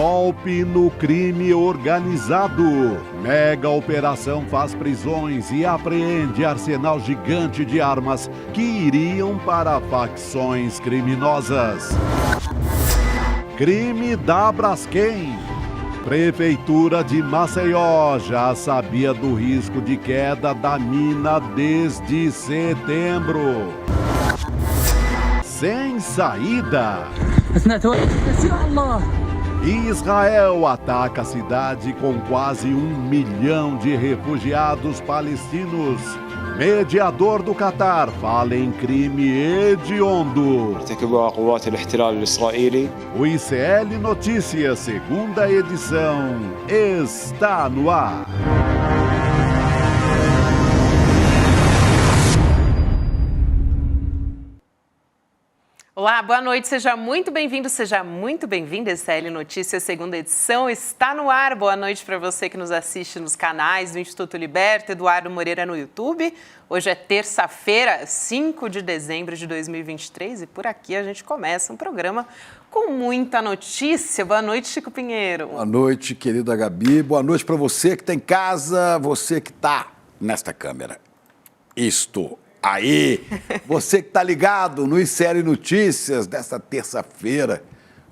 Golpe no crime organizado. Mega operação faz prisões e apreende arsenal gigante de armas que iriam para facções criminosas. Crime da Braskem. Prefeitura de Maceió já sabia do risco de queda da mina desde setembro. Sem saída. Israel ataca a cidade com quase 1 milhão de refugiados palestinos. Mediador do Catar fala em crime hediondo. O ICL Notícias, segunda edição, está no ar. Olá, boa noite, seja muito bem-vindo, seja muito bem-vinda. ICL Notícias, segunda edição, está no ar. Boa noite para você que nos assiste nos canais do Instituto Liberta, Eduardo Moreira no YouTube. Hoje é terça-feira, 5 de dezembro de 2023 e por aqui a gente começa um programa com muita notícia. Boa noite, Chico Pinheiro. Boa noite, querida Gabi. Boa noite para você que está em casa, você que está nesta câmera. Isto aí, você que está ligado no ICL Notícias desta terça-feira,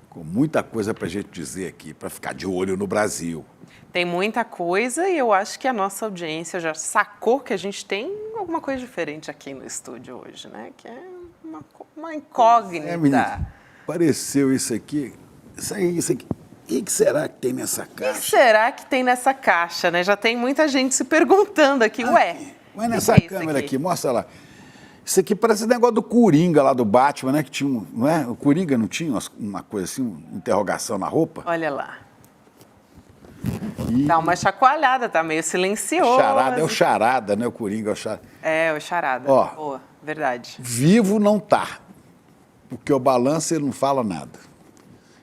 com muita coisa para a gente dizer aqui, para ficar de olho no Brasil. Tem muita coisa e eu acho que a nossa audiência já sacou que a gente tem alguma coisa diferente aqui no estúdio hoje, né? Que é uma incógnita. Menina, apareceu isso aqui, isso aqui. E o que será que tem nessa caixa? O que será que tem nessa caixa, né? Já tem muita gente se perguntando aqui, ué. Mas nessa câmera aqui, mostra lá. Isso aqui parece o negócio do Coringa lá do Batman, né? Que tinha não é? O Coringa não tinha uma coisa assim, uma interrogação na roupa? Olha lá. Dá uma chacoalhada, tá meio silencioso. Charada, é o charada, né? O Coringa é o charada. É, o charada. Ó, boa, verdade. Vivo não tá. Porque o balanço ele não fala nada.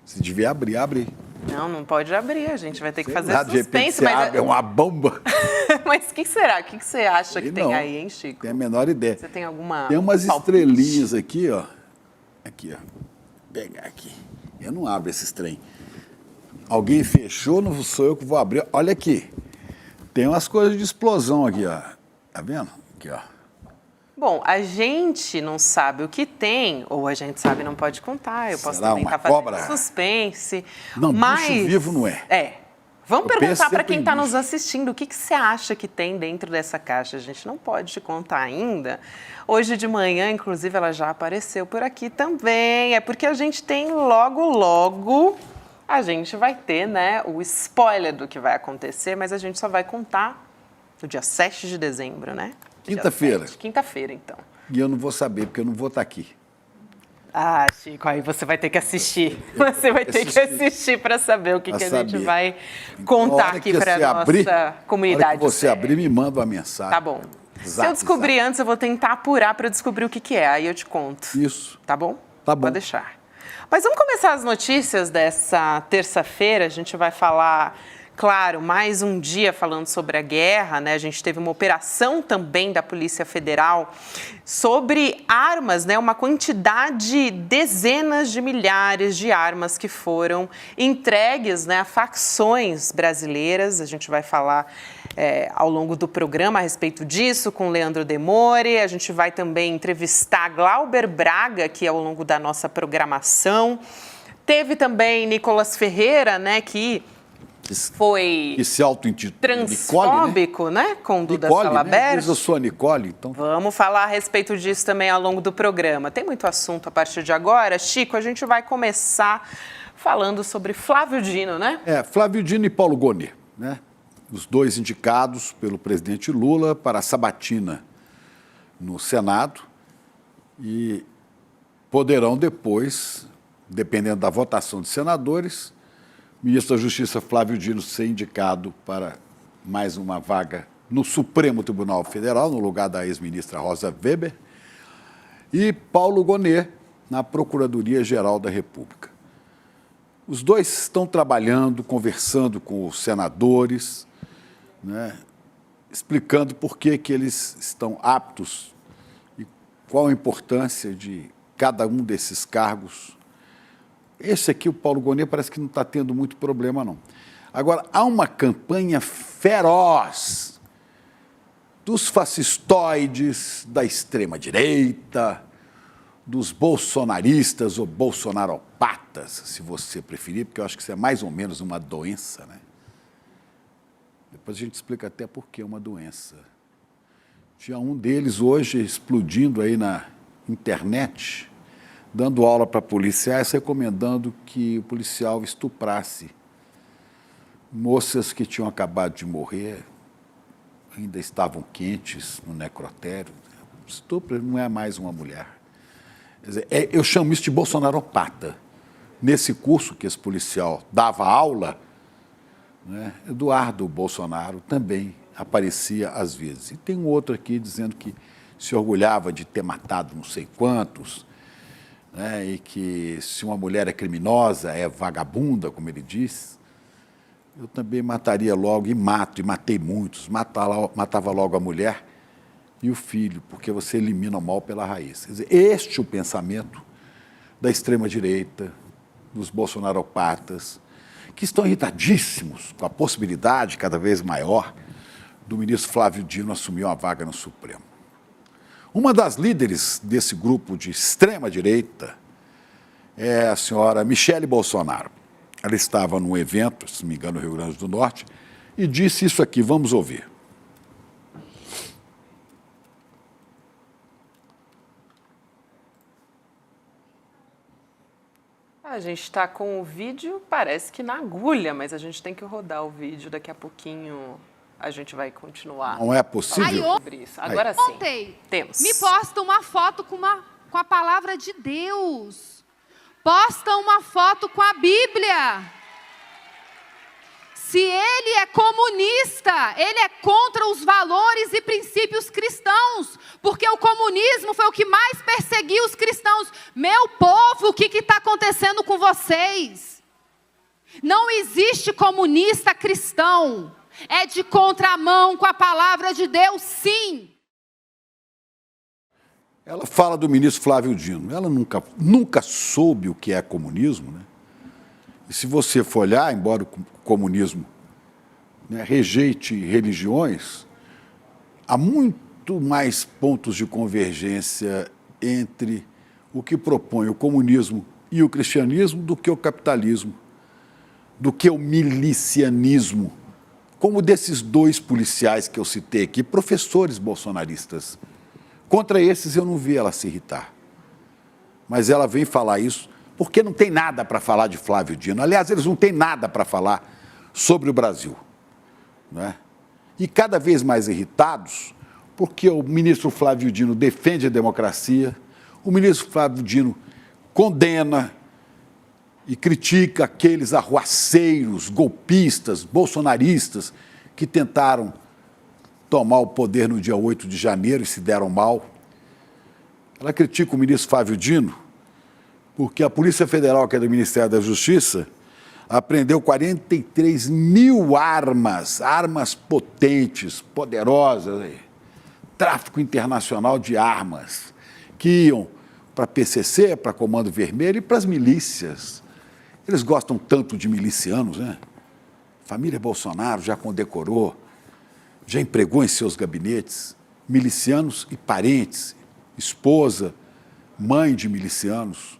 Se devia abrir, abre. Não pode abrir, a gente vai ter que fazer De repente suspense. você abre, é uma bomba. Mas o que será? O que você acha que tem aí, hein, Chico? Tem a menor ideia. Você tem alguma... Tem umas estrelinhas aqui, ó. Aqui, ó. Vou pegar aqui. Eu não abro esses trem. Alguém fechou, não sou eu que vou abrir. Olha aqui. Tem umas coisas de explosão aqui, ó. Tá vendo? Aqui, ó. Bom, a gente não sabe o que tem, ou a gente sabe e não pode contar. Eu posso também estar fazendo suspense. Não, mas... bicho vivo não é. É. Vamos perguntar para quem está nos assistindo o que você acha que tem dentro dessa caixa. A gente não pode te contar ainda. Hoje de manhã, inclusive, ela já apareceu por aqui também. É porque a gente tem logo, a gente vai ter, né, o spoiler do que vai acontecer, mas a gente só vai contar no dia 7 de dezembro, né? Quinta-feira. Quinta-feira, então. E eu não vou saber, porque eu não vou estar aqui. Ah, Chico, aí você vai ter que assistir. Você vai ter que assistir para saber o que a gente vai contar aqui para a nossa comunidade. Na hora que você abrir, me manda uma mensagem. Tá bom. Se eu descobrir antes, eu vou tentar apurar para descobrir o que é. Aí eu te conto. Isso. Tá bom? Tá bom. Pode deixar. Mas vamos começar as notícias dessa terça-feira. A gente vai falar... Claro, mais um dia falando sobre a guerra, né? A gente teve uma operação também da Polícia Federal sobre armas, né? Uma quantidade, dezenas de milhares de armas que foram entregues, né, a facções brasileiras. A gente vai falar ao longo do programa a respeito disso com o Leandro Demore. A gente vai também entrevistar Glauber Braga, que ao longo da nossa programação. Teve também Nicolas Ferreira, né, que foi se auto-intitula transfóbico, né? Com Duda Salabert. Né? Eu sou a Nicole, então... Vamos falar a respeito disso também ao longo do programa. Tem muito assunto a partir de agora. Chico, a gente vai começar falando sobre Flávio Dino, né? Flávio Dino e Paulo Gonet, né? Os dois indicados pelo presidente Lula para a sabatina no Senado e poderão depois, dependendo da votação de senadores, o ministro da Justiça, Flávio Dino, ser indicado para mais uma vaga no Supremo Tribunal Federal, no lugar da ex-ministra Rosa Weber, e Paulo Gonet na Procuradoria-Geral da República. Os dois estão trabalhando, conversando com os senadores, né, explicando por que eles estão aptos e qual a importância de cada um desses cargos Esse aqui, o Paulo Gonet, parece que não está tendo muito problema, não. Agora, há uma campanha feroz dos fascistoides, da extrema-direita, dos bolsonaristas ou bolsonaropatas, se você preferir, porque eu acho que isso é mais ou menos uma doença, né? Depois a gente explica até por que é uma doença. Tinha um deles hoje explodindo aí na internet, dando aula para policiais, recomendando que o policial estuprasse moças que tinham acabado de morrer, ainda estavam quentes no necrotério. Estupro não é mais uma mulher. Quer dizer, eu chamo isso de bolsonaropata. Nesse curso que esse policial dava aula, né, Eduardo Bolsonaro também aparecia às vezes. E tem um outro aqui dizendo que se orgulhava de ter matado não sei quantos, né, e que se uma mulher é criminosa, é vagabunda, como ele diz. Eu também mataria logo, e matei muitos. Matava logo a mulher e o filho, porque você elimina o mal pela raiz. Quer dizer, este é o pensamento da extrema-direita, dos bolsonaropatas, que estão irritadíssimos com a possibilidade cada vez maior do ministro Flávio Dino assumir uma vaga no Supremo. Uma das líderes desse grupo de extrema-direita é a senhora Michele Bolsonaro. Ela estava num evento, se não me engano, no Rio Grande do Norte, e disse isso aqui, vamos ouvir. A gente está com o vídeo, parece que na agulha, mas a gente tem que rodar o vídeo, daqui a pouquinho a gente vai continuar. Não é possível? Sobre isso. Agora sim, ontem, temos. me posta uma foto com a palavra de Deus. Posta uma foto com a Bíblia. Se ele é comunista, ele é contra os valores e princípios cristãos, porque o comunismo foi o que mais perseguiu os cristãos. Meu povo, o que está acontecendo com vocês? Não existe comunista cristão. É de contramão com a palavra de Deus, sim. Ela fala do ministro Flávio Dino. Ela nunca soube o que é comunismo, né? E se você for olhar, embora o comunismo, né, rejeite religiões, há muito mais pontos de convergência entre o que propõe o comunismo e o cristianismo do que o capitalismo, do que o milicianismo, como desses dois policiais que eu citei aqui, professores bolsonaristas. Contra esses eu não vi ela se irritar. Mas ela vem falar isso porque não tem nada para falar de Flávio Dino. Aliás, eles não têm nada para falar sobre o Brasil, né? E cada vez mais irritados, porque o ministro Flávio Dino defende a democracia, o ministro Flávio Dino condena e critica aqueles arruaceiros, golpistas, bolsonaristas que tentaram tomar o poder no dia 8 de janeiro e se deram mal. Ela critica o ministro Flávio Dino porque a Polícia Federal, que é do Ministério da Justiça, apreendeu 43 mil armas potentes, poderosas, tráfico internacional de armas, que iam para a PCC, para Comando Vermelho e para as milícias. Eles gostam tanto de milicianos, né? A família Bolsonaro já condecorou, já empregou em seus gabinetes milicianos e parentes, esposa, mãe de milicianos,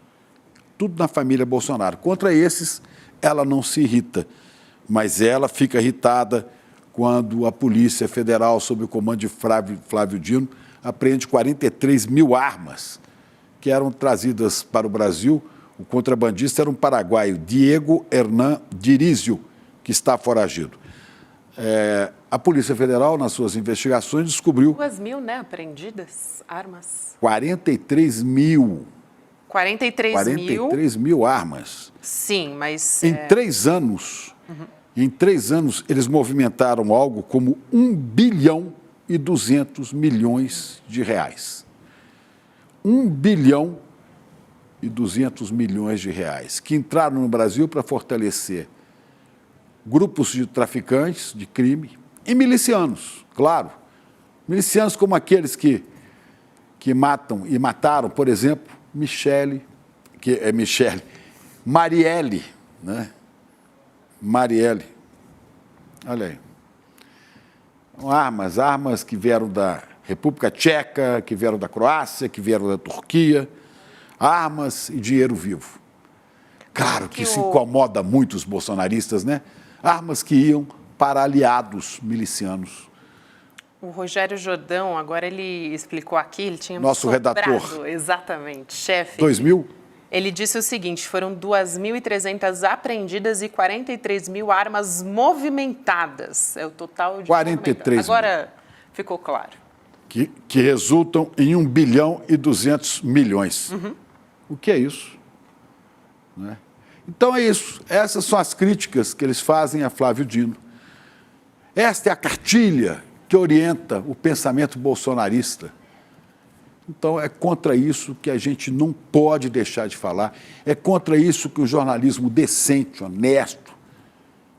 tudo na família Bolsonaro. Contra esses, ela não se irrita, mas ela fica irritada quando a Polícia Federal, sob o comando de Flávio Dino, apreende 43 mil armas que eram trazidas para o Brasil. O contrabandista era um paraguaio, Diego Hernán Dirizio, que está foragido. A Polícia Federal, nas suas investigações, descobriu... 2.000, né, apreendidas armas. 43 mil. 43 mil armas. Sim, mas... Em 3 anos, eles movimentaram algo como 1 bilhão e 200 milhões de reais. 1 bilhão e 200 milhões de reais, que entraram no Brasil para fortalecer grupos de traficantes de crime e milicianos, claro. Milicianos como aqueles que Marielle, né? Marielle, olha aí. Armas que vieram da República Tcheca, que vieram da Croácia, que vieram da Turquia, armas e dinheiro vivo. Claro que isso incomoda muito os bolsonaristas, né? Armas que iam para aliados milicianos. O Rogério Jordão, agora ele explicou aqui, ele tinha nosso redator. Exatamente, chefe. 2000? Ele disse o seguinte, foram 2.300 apreendidas e 43 mil armas movimentadas. É o total de 43 mil. Agora ficou claro. Que resultam em 1 bilhão e 200 milhões. O que é isso? Né? Então é isso. Essas são as críticas que eles fazem a Flávio Dino. Esta é a cartilha que orienta o pensamento bolsonarista. Então, é contra isso que a gente não pode deixar de falar, é contra isso que o jornalismo decente, honesto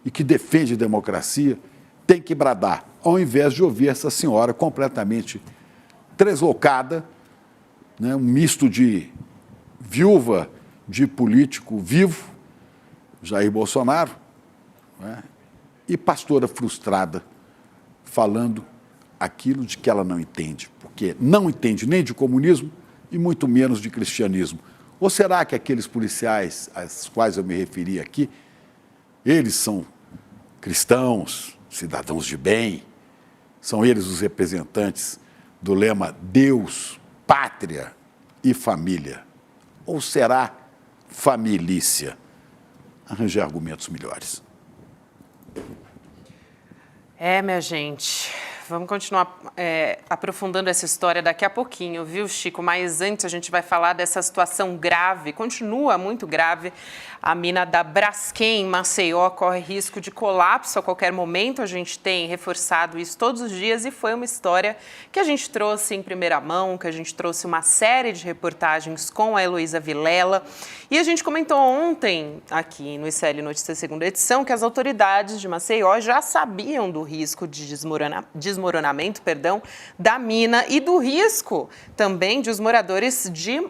e que defende a democracia tem que bradar, ao invés de ouvir essa senhora completamente deslocada, né, um misto de viúva de político vivo, Jair Bolsonaro, né, e pastora frustrada, falando aquilo de que ela não entende, porque não entende nem de comunismo e muito menos de cristianismo. Ou será que aqueles policiais aos quais eu me referi aqui, eles são cristãos, cidadãos de bem, são eles os representantes do lema Deus, Pátria e Família? Ou será familícia? Arranjar argumentos melhores. Minha gente, vamos continuar aprofundando essa história daqui a pouquinho, viu, Chico? Mas antes a gente vai falar dessa situação grave, continua muito grave. A mina da Braskem, em Maceió, corre risco de colapso a qualquer momento. A gente tem reforçado isso todos os dias e foi uma história que a gente trouxe em primeira mão, que a gente trouxe uma série de reportagens com a Heloísa Vilela. E a gente comentou ontem, aqui no ICL Notícias segunda edição, que as autoridades de Maceió já sabiam do risco de desmoronamento da mina e do risco também de os moradores de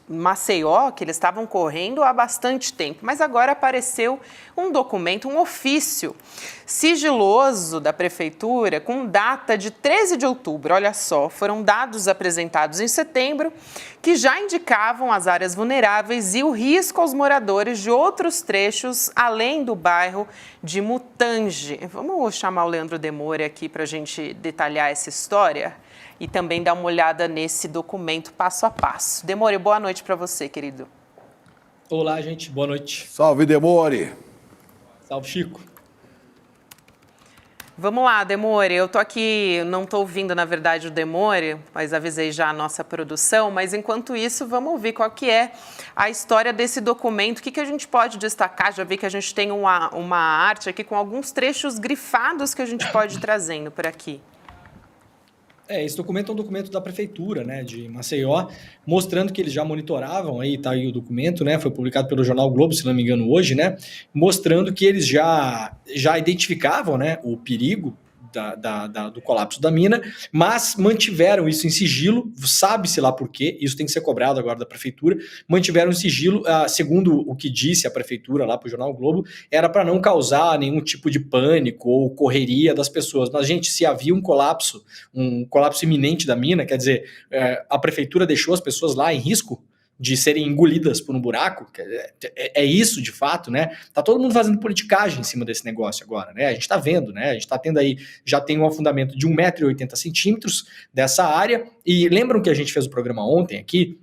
Maceió, que eles estavam correndo há bastante tempo. Mas agora apareceu um documento, um ofício sigiloso da prefeitura com data de 13 de outubro. Olha só, foram dados apresentados em setembro que já indicavam as áreas vulneráveis e o risco aos moradores de outros trechos além do bairro de Mutange. Vamos chamar o Leandro Demore aqui para a gente detalhar essa história e também dar uma olhada nesse documento passo a passo. Demore, boa noite para você, querido. Olá, gente. Boa noite. Salve, Demore. Salve, Chico. Vamos lá, Demore. Eu tô aqui, não tô ouvindo, na verdade, o Demore, mas avisei já a nossa produção. Mas, enquanto isso, vamos ouvir qual que é a história desse documento. O que a gente pode destacar? Já vi que a gente tem uma arte aqui com alguns trechos grifados que a gente pode ir trazendo por aqui. Esse documento é um documento da prefeitura, né, de Maceió, mostrando que eles já monitoravam, aí tá aí o documento, né, foi publicado pelo jornal Globo, se não me engano, hoje, né, mostrando que eles já identificavam, né, o perigo do colapso da mina, mas mantiveram isso em sigilo, sabe-se lá por quê, isso tem que ser cobrado agora da prefeitura, mantiveram em sigilo, segundo o que disse a prefeitura lá para o jornal Globo, era para não causar nenhum tipo de pânico ou correria das pessoas. Mas, gente, se havia um colapso iminente da mina, quer dizer, a prefeitura deixou as pessoas lá em risco de serem engolidas por um buraco, é isso de fato, né? Tá todo mundo fazendo politicagem em cima desse negócio agora, né? A gente tá vendo, né? A gente tá tendo aí, já tem um afundamento de 1,80 m dessa área, e lembram que a gente fez o programa ontem aqui?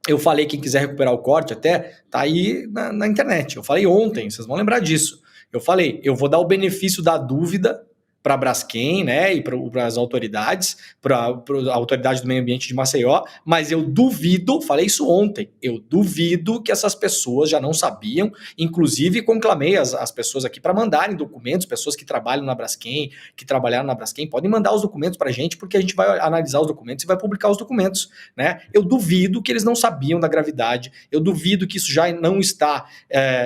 Eu falei, quem quiser recuperar o corte até, tá aí na internet. Eu falei ontem, vocês vão lembrar disso. Eu falei, eu vou dar o benefício da dúvida para a Braskem, né, e para as autoridades, para a autoridade do meio ambiente de Maceió, mas eu duvido, falei isso ontem, eu duvido que essas pessoas já não sabiam, inclusive conclamei as pessoas aqui para mandarem documentos, pessoas que trabalham na Braskem, que trabalharam na Braskem, podem mandar os documentos para a gente, porque a gente vai analisar os documentos e vai publicar os documentos, né? Eu duvido que eles não sabiam da gravidade, eu duvido que isso já não está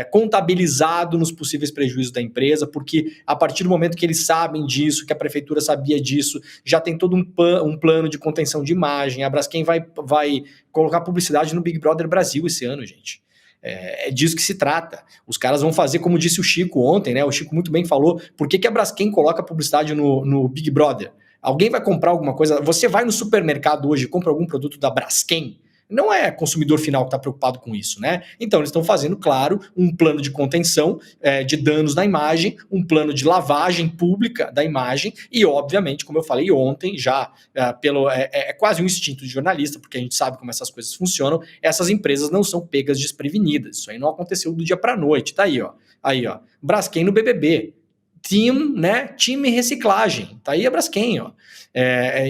contabilizado nos possíveis prejuízos da empresa, porque a partir do momento que eles sabem disso, que a prefeitura sabia disso, já tem todo um plano de contenção de imagem. A Braskem vai colocar publicidade no Big Brother Brasil esse ano, gente. É disso que se trata. Os caras vão fazer, como disse o Chico ontem, né? O Chico muito bem falou, por que a Braskem coloca publicidade no Big Brother? Alguém vai comprar alguma coisa? Você vai no supermercado hoje e compra algum produto da Braskem? Não é consumidor final que está preocupado com isso, né? Então, eles estão fazendo, claro, um plano de contenção de danos na imagem, um plano de lavagem pública da imagem e, obviamente, como eu falei ontem, já é quase um instinto de jornalista, porque a gente sabe como essas coisas funcionam, essas empresas não são pegas desprevenidas. Isso aí não aconteceu do dia para a noite. Tá aí, ó. Aí, ó. Braskem no BBB. Time reciclagem. Tá aí a Braskem, ó.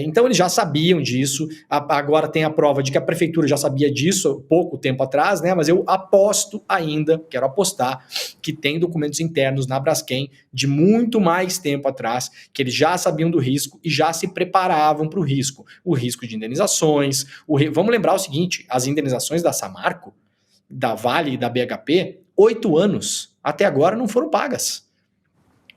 Então eles já sabiam disso, agora tem a prova de que a prefeitura já sabia disso pouco tempo atrás, né? Mas eu aposto ainda, quero apostar, que tem documentos internos na Braskem de muito mais tempo atrás, que eles já sabiam do risco e já se preparavam para o risco de indenizações. Vamos lembrar o seguinte, as indenizações da Samarco, da Vale e da BHP, 8 anos, até agora não foram pagas.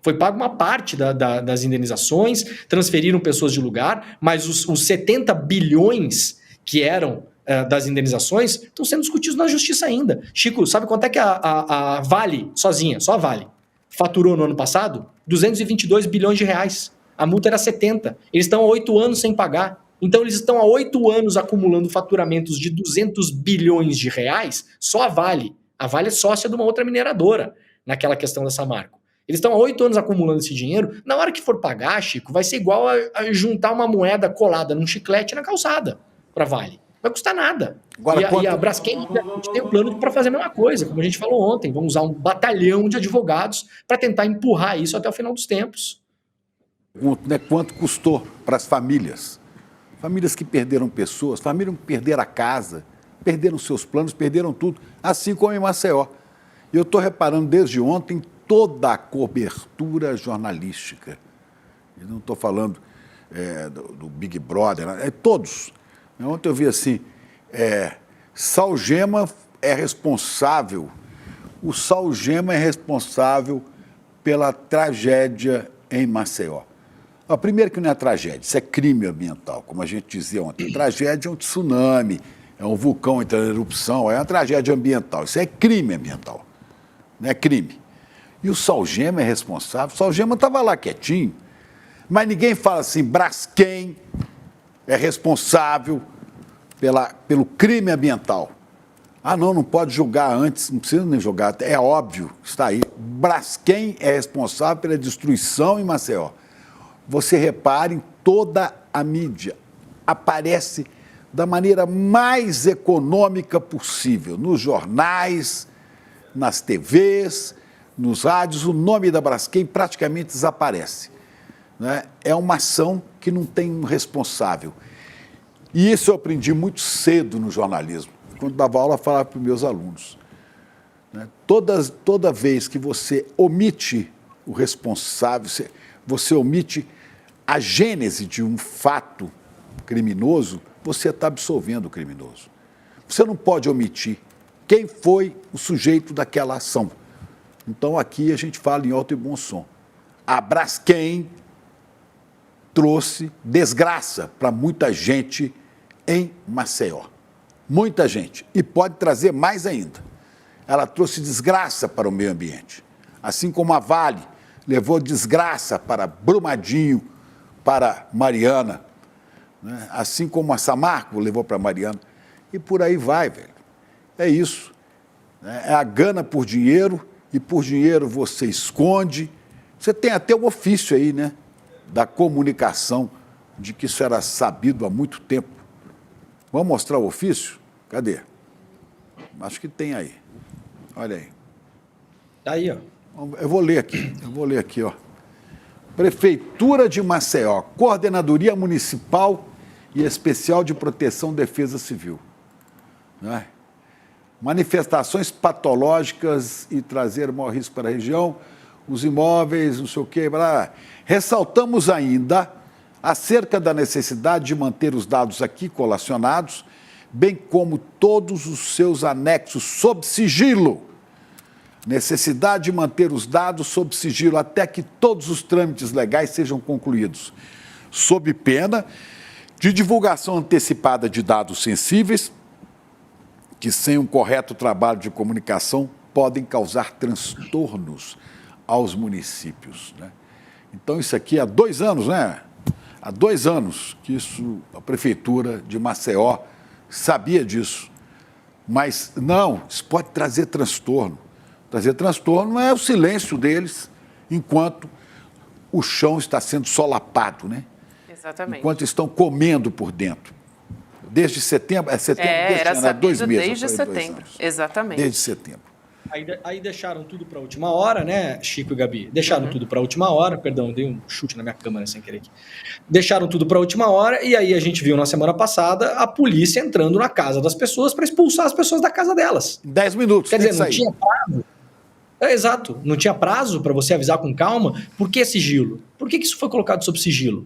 Foi paga uma parte das indenizações, transferiram pessoas de lugar, mas os 70 bilhões que eram das indenizações estão sendo discutidos na justiça ainda. Chico, sabe quanto é que a Vale, sozinha, só a Vale, faturou no ano passado? 222 bilhões de reais. A multa era 70. Eles estão há 8 anos sem pagar. Então eles estão há 8 anos acumulando faturamentos de 200 bilhões de reais, só a Vale. A Vale é sócia de uma outra mineradora naquela questão da Samarco. Eles estão há 8 anos acumulando esse dinheiro. Na hora que for pagar, Chico, vai ser igual a juntar uma moeda colada num chiclete na calçada para Vale. Vai custar nada. Agora, e a Braskem tem um plano para fazer a mesma coisa, como a gente falou ontem. Vamos usar um batalhão de advogados para tentar empurrar isso até o final dos tempos. Quanto custou para as famílias? Famílias que perderam pessoas, famílias que perderam a casa, perderam seus planos, perderam tudo, assim como em Maceió. E eu estou reparando desde ontem toda a cobertura jornalística. Eu não estou falando do Big Brother, todos. Ontem eu vi assim, Saugema é responsável, o Saugema é responsável pela tragédia em Maceió. Primeiro que não é tragédia, isso é crime ambiental, como a gente dizia ontem. Tragédia é um tsunami, é um vulcão entrando em erupção, é uma tragédia ambiental, isso é crime ambiental, não é crime. E o Saugema é responsável. O Saugema estava lá quietinho, mas ninguém fala assim, Braskem é responsável pelo crime ambiental. Não pode julgar antes, não precisa nem julgar, é óbvio, está aí. Braskem é responsável pela destruição em Maceió. Você repare em toda a mídia, aparece da maneira mais econômica possível, nos jornais, nas TVs, nos rádios, o nome da Braskem praticamente desaparece. Né? É uma ação que não tem um responsável. E isso eu aprendi muito cedo no jornalismo. Quando dava aula, eu falava para os meus alunos. Né? Toda vez que você omite o responsável, você omite a gênese de um fato criminoso, você está absolvendo o criminoso. Você não pode omitir quem foi o sujeito daquela ação. Então, aqui a gente fala em alto e bom som. A Braskem trouxe desgraça para muita gente em Maceió. Muita gente. E pode trazer mais ainda. Ela trouxe desgraça para o meio ambiente. Assim como a Vale levou desgraça para Brumadinho, para Mariana. Né? Assim como a Samarco levou para Mariana. E por aí vai, velho. É isso. É a gana por dinheiro. E por dinheiro você esconde. Você tem até o ofício aí, né? Da comunicação, de que isso era sabido há muito tempo. Vamos mostrar o ofício? Cadê? Acho que tem aí. Olha aí. Aí, ó. Eu vou ler aqui, ó. Prefeitura de Maceió, Coordenadoria Municipal e Especial de Proteção e Defesa Civil. Né? Manifestações patológicas e trazer maior risco para a região, os imóveis, não sei o quê, blá. Ressaltamos ainda acerca da necessidade de manter os dados aqui colacionados, bem como todos os seus anexos sob sigilo. Necessidade de manter os dados sob sigilo até que todos os trâmites legais sejam concluídos, sob pena de divulgação antecipada de dados sensíveis, que sem um correto trabalho de comunicação podem causar transtornos aos municípios, né? Então isso aqui há 2 anos, né? Há 2 anos que a prefeitura de Maceió sabia disso. Mas não, isso pode trazer transtorno. Trazer transtorno é o silêncio deles enquanto o chão está sendo solapado, né? Exatamente. Enquanto estão comendo por dentro. Desde setembro, deste era ano, há 2 sabido meses. desde setembro, exatamente. Desde setembro. Aí deixaram tudo para a última hora, né, Chico e Gabi? Deixaram tudo para a última hora, perdão, dei um chute na minha câmera sem querer aqui. Deixaram tudo para a última hora e aí a gente viu na semana passada a polícia entrando na casa das pessoas para expulsar as pessoas da casa delas. 10 minutos. Quer dizer, não tinha prazo. Exato, não tinha prazo para você avisar com calma. Por que sigilo? Por que isso foi colocado sob sigilo?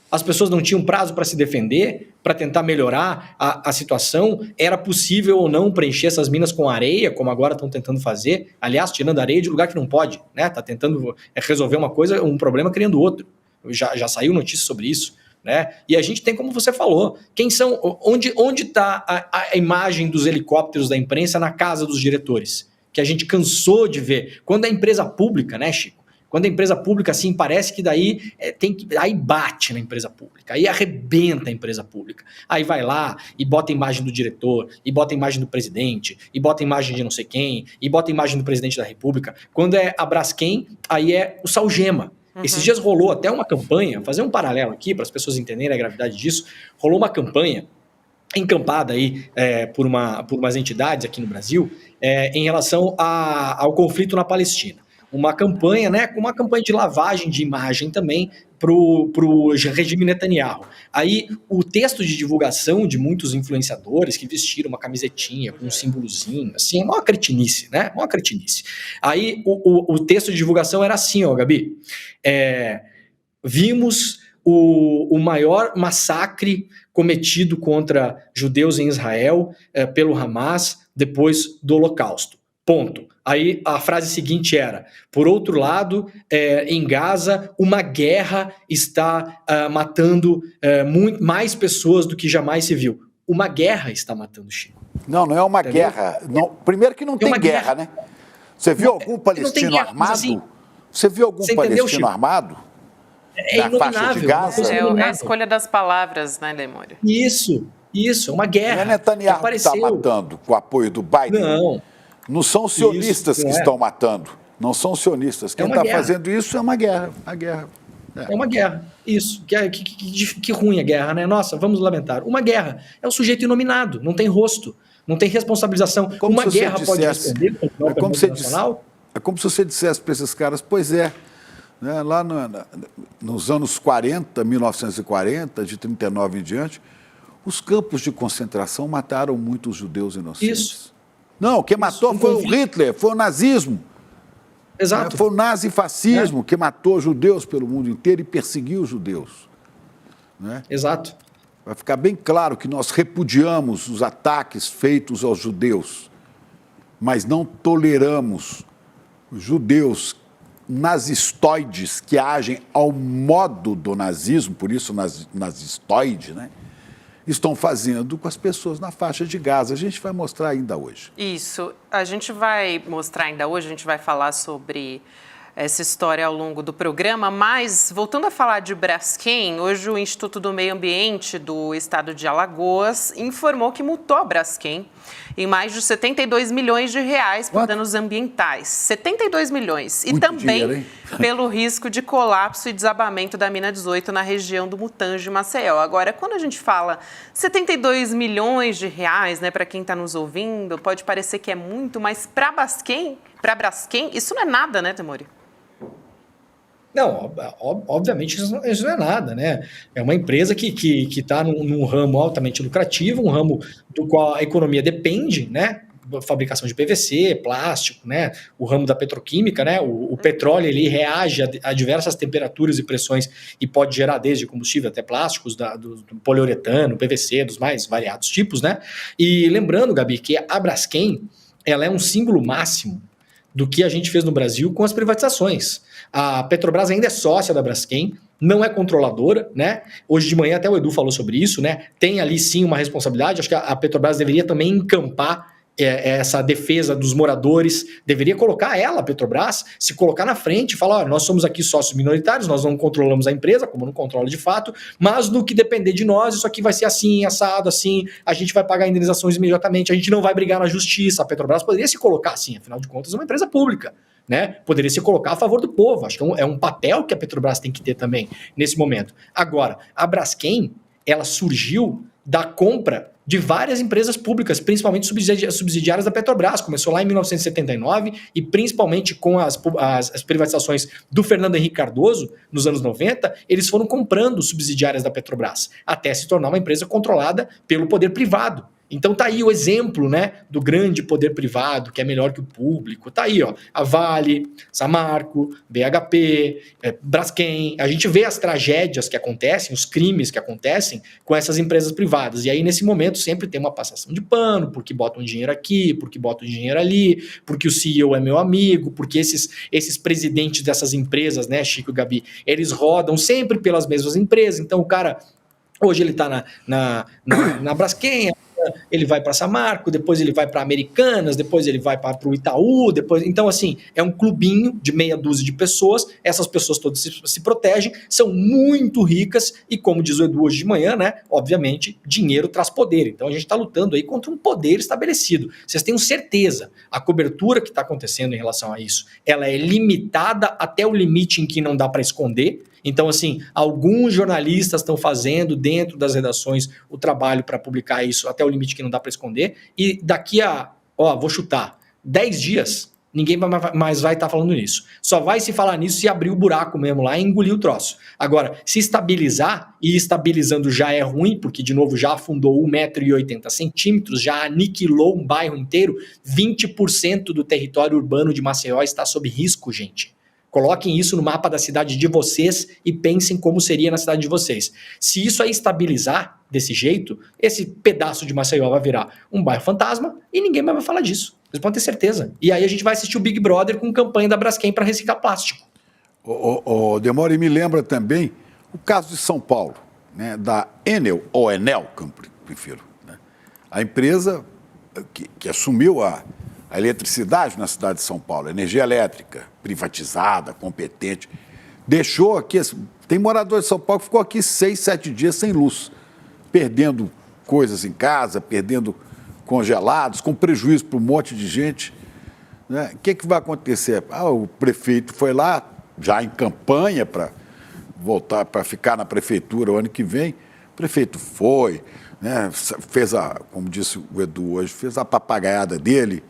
As pessoas não tinham prazo para se defender, para tentar melhorar a situação? Era possível ou não preencher essas minas com areia, como agora estão tentando fazer? Aliás, tirando areia de lugar que não pode, né? Está tentando resolver uma coisa, um problema criando outro. Já saiu notícia sobre isso, né? E a gente tem, como você falou, quem são, onde está a imagem dos helicópteros da imprensa na casa dos diretores? Que a gente cansou de ver. Quando é empresa pública, né, Chico? Quando a empresa pública, assim, parece que daí aí bate na empresa pública, aí arrebenta a empresa pública. Aí vai lá e bota a imagem do diretor, e bota a imagem do presidente, e bota a imagem de não sei quem, e bota a imagem do presidente da República. Quando é a Braskem, aí é o Salgema. Esses dias rolou até uma campanha, fazer um paralelo aqui para as pessoas entenderem a gravidade disso, rolou uma campanha encampada aí por umas entidades aqui no Brasil em relação ao conflito na Palestina. Uma campanha, né, com uma campanha de lavagem de imagem também pro regime Netanyahu. Aí o texto de divulgação de muitos influenciadores que vestiram uma camisetinha com um símbolozinho, assim, uma cretinice, né? Uma cretinice. Aí o texto de divulgação era assim, ó, Gabi. Vimos o maior massacre cometido contra judeus em Israel pelo Hamas depois do Holocausto. Ponto. Aí a frase seguinte era: por outro lado, em Gaza, uma guerra está matando mais pessoas do que jamais se viu. Uma guerra está matando, Chico. Não é uma guerra. Não, primeiro que não tem guerra, né? Você viu algum palestino armado? Assim, você viu algum palestino armado? É na faixa de Gaza? É a escolha das palavras, né, Lemônio? Isso, é uma guerra. Não é Netanyahu que está matando com o apoio do Biden? Não são os sionistas que estão matando. Não são os sionistas. Quem está fazendo isso é uma guerra. É uma guerra. Isso. Que ruim a guerra, né? Nossa, vamos lamentar. Uma guerra. É o sujeito inominado. Não tem rosto. Não tem responsabilização. Uma guerra pode responder contra o internacional? É como se você dissesse para esses caras, pois é, né, lá nos anos 40, 1940, de 39 em diante, os campos de concentração mataram muitos judeus inocentes. Isso. Não, quem matou foi o Hitler, foi o nazismo. Exato. Foi o nazifascismo que matou judeus pelo mundo inteiro e perseguiu os judeus. Né? Exato. Vai ficar bem claro que nós repudiamos os ataques feitos aos judeus, mas não toleramos os judeus nazistoides que agem ao modo do nazismo, por isso nazistoide, né? Estão fazendo com as pessoas na faixa de Gaza. A gente vai mostrar ainda hoje. Isso. A gente vai mostrar ainda hoje, a gente vai falar sobre essa história ao longo do programa, mas voltando a falar de Braskem, hoje o Instituto do Meio Ambiente do Estado de Alagoas informou que multou a Braskem em mais de 72 milhões de reais por danos ambientais. 72 milhões. E também dinheiro, pelo risco de colapso e desabamento da mina 18 na região do Mutange, Maceió. Agora, quando a gente fala 72 milhões de reais, né, para quem está nos ouvindo, pode parecer que é muito, mas para a Braskem, isso não é nada, né, Temori? Não, obviamente isso não é nada, né? É uma empresa que está num ramo altamente lucrativo, um ramo do qual a economia depende, né? Fabricação de PVC, plástico, né? O ramo da petroquímica, né? O petróleo ele reage a diversas temperaturas e pressões e pode gerar desde combustível até plásticos, do poliuretano, PVC, dos mais variados tipos, né? E lembrando, Gabi, que a Braskem ela é um símbolo máximo do que a gente fez no Brasil com as privatizações. A Petrobras ainda é sócia da Braskem, não é controladora, né? Hoje de manhã até o Edu falou sobre isso, né? Tem ali sim uma responsabilidade, acho que a Petrobras deveria também encampar essa defesa dos moradores, deveria colocar ela, a Petrobras, se colocar na frente e falar, nós somos aqui sócios minoritários, nós não controlamos a empresa, como não controla de fato, mas no que depender de nós, isso aqui vai ser assim, assado, assim, a gente vai pagar indenizações imediatamente, a gente não vai brigar na justiça. A Petrobras poderia se colocar assim, afinal de contas é uma empresa pública, né? Poderia se colocar a favor do povo. Acho que é um papel que a Petrobras tem que ter também nesse momento. Agora, a Braskem, ela surgiu da compra de várias empresas públicas, principalmente subsidiárias da Petrobras. Começou lá em 1979 e principalmente com as privatizações do Fernando Henrique Cardoso, nos anos 90, eles foram comprando subsidiárias da Petrobras, até se tornar uma empresa controlada pelo poder privado. Então tá aí o exemplo, né, do grande poder privado, que é melhor que o público. Tá aí, ó, a Vale, Samarco, BHP, Braskem. A gente vê as tragédias que acontecem, os crimes que acontecem com essas empresas privadas. E aí, nesse momento, sempre tem uma passação de pano, porque botam dinheiro aqui, porque botam dinheiro ali, porque o CEO é meu amigo, porque esses presidentes dessas empresas, né, Chico e Gabi, eles rodam sempre pelas mesmas empresas. Então, o cara, hoje ele tá na Braskem, ele vai para Samarco, depois ele vai para Americanas, depois ele vai para o Itaú, depois... Então, assim, é um clubinho de meia dúzia de pessoas, essas pessoas todas se protegem, são muito ricas e, como diz o Edu hoje de manhã, né, obviamente, dinheiro traz poder. Então, a gente está lutando aí contra um poder estabelecido. Vocês tenham certeza, a cobertura que está acontecendo em relação a isso, ela é limitada até o limite em que não dá para esconder. Então, assim, alguns jornalistas estão fazendo dentro das redações o trabalho para publicar isso até o limite que não dá para esconder, e daqui a, vou chutar, 10 dias, ninguém mais vai estar falando nisso. Só vai se falar nisso se abrir o buraco mesmo lá e engolir o troço. Agora, se estabilizar, e estabilizando já é ruim, porque, de novo, já afundou 1,80 m, já aniquilou um bairro inteiro, 20% do território urbano de Maceió está sob risco, gente. Coloquem isso no mapa da cidade de vocês e pensem como seria na cidade de vocês. Se isso aí estabilizar desse jeito, esse pedaço de Maceió vai virar um bairro fantasma e ninguém mais vai falar disso. Vocês podem ter certeza. E aí a gente vai assistir o Big Brother com campanha da Braskem para reciclar plástico. Demore, me lembra também o caso de São Paulo, né, da Enel, ou Enel, que eu prefiro. Né? A empresa que assumiu a eletricidade na cidade de São Paulo, a energia elétrica, privatizada, competente, deixou aqui, tem morador de São Paulo que ficou aqui 6, 7 dias sem luz, perdendo coisas em casa, perdendo congelados, com prejuízo para um monte de gente. Né? O que vai acontecer? O prefeito foi lá, já em campanha para voltar, para ficar na prefeitura o ano que vem. O prefeito foi, né? Fez como disse o Edu hoje, fez a papagaiada dele.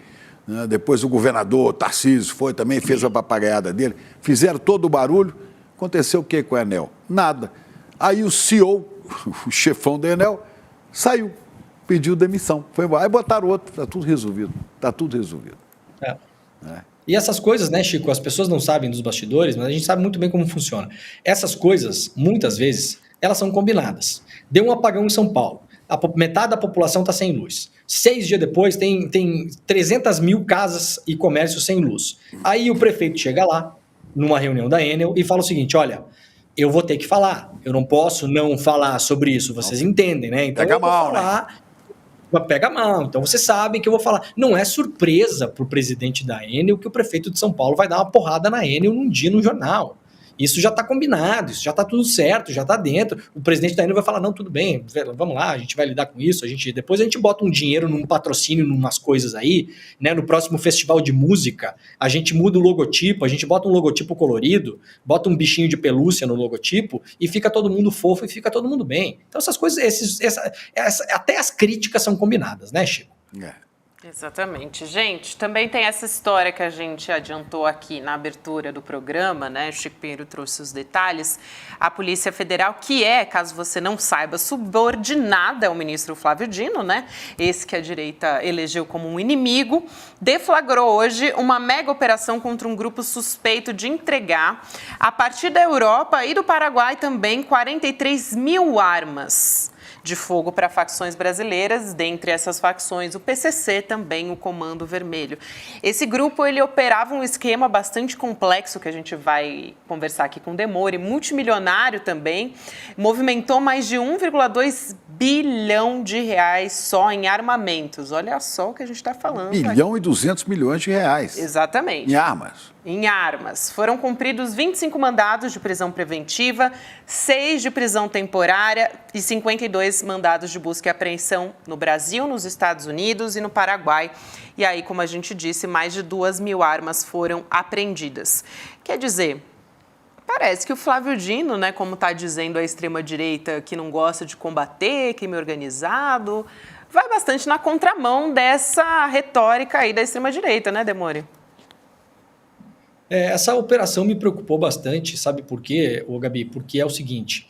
Depois o governador Tarcísio foi também, fez a papagaiada dele, fizeram todo o barulho. Aconteceu o que com a Enel? Nada. Aí o CEO, o chefão da Enel, saiu, pediu demissão, foi embora. Aí botaram outro, está tudo resolvido. Está tudo resolvido. E essas coisas, né, Chico, as pessoas não sabem dos bastidores, mas a gente sabe muito bem como funciona. Essas coisas, muitas vezes, elas são combinadas. Deu um apagão em São Paulo. Metade da população está sem luz. 6 dias depois, tem 300 mil casas e comércios sem luz. Aí o prefeito chega lá, numa reunião da Enel, e fala o seguinte, olha, eu vou ter que falar, eu não posso não falar sobre isso, vocês entendem, né? Então pega mal, né? Pega mal, então vocês sabem que eu vou falar. Não é surpresa para o presidente da Enel que o prefeito de São Paulo vai dar uma porrada na Enel num dia no jornal. Isso já está combinado, isso já está tudo certo, já está dentro. O presidente da Enel vai falar, não, tudo bem, vamos lá, a gente vai lidar com isso. Depois a gente bota um dinheiro num patrocínio, numas coisas aí, né? No próximo festival de música, a gente muda o logotipo, a gente bota um logotipo colorido, bota um bichinho de pelúcia no logotipo e fica todo mundo fofo e fica todo mundo bem. Então essas coisas, até as críticas são combinadas, né, Chico? Exatamente. Gente, também tem essa história que a gente adiantou aqui na abertura do programa, né? O Chico Pinheiro trouxe os detalhes. A Polícia Federal, que é, caso você não saiba, subordinada ao ministro Flávio Dino, né? Esse que a direita elegeu como um inimigo, deflagrou hoje uma mega operação contra um grupo suspeito de entregar, a partir da Europa e do Paraguai também, 43 mil armas de fogo para facções brasileiras, dentre essas facções o PCC, também o Comando Vermelho. Esse grupo, ele operava um esquema bastante complexo, que a gente vai conversar aqui com o Demore, multimilionário também, movimentou mais de 1,2 bilhão de reais só em armamentos. Olha só o que a gente está falando. 1 bilhão e 200 milhões de reais. Exatamente. Em armas. Em armas. Foram cumpridos 25 mandados de prisão preventiva, 6 de prisão temporária e 52 mandados de busca e apreensão no Brasil, nos Estados Unidos e no Paraguai. E aí, como a gente disse, mais de 2.000 armas foram apreendidas. Quer dizer, parece que o Flávio Dino, né, como está dizendo a extrema-direita que não gosta de combater crime organizado, vai bastante na contramão dessa retórica aí da extrema-direita, né, Demore? Essa operação me preocupou bastante, sabe por quê, Gabi? Porque é o seguinte,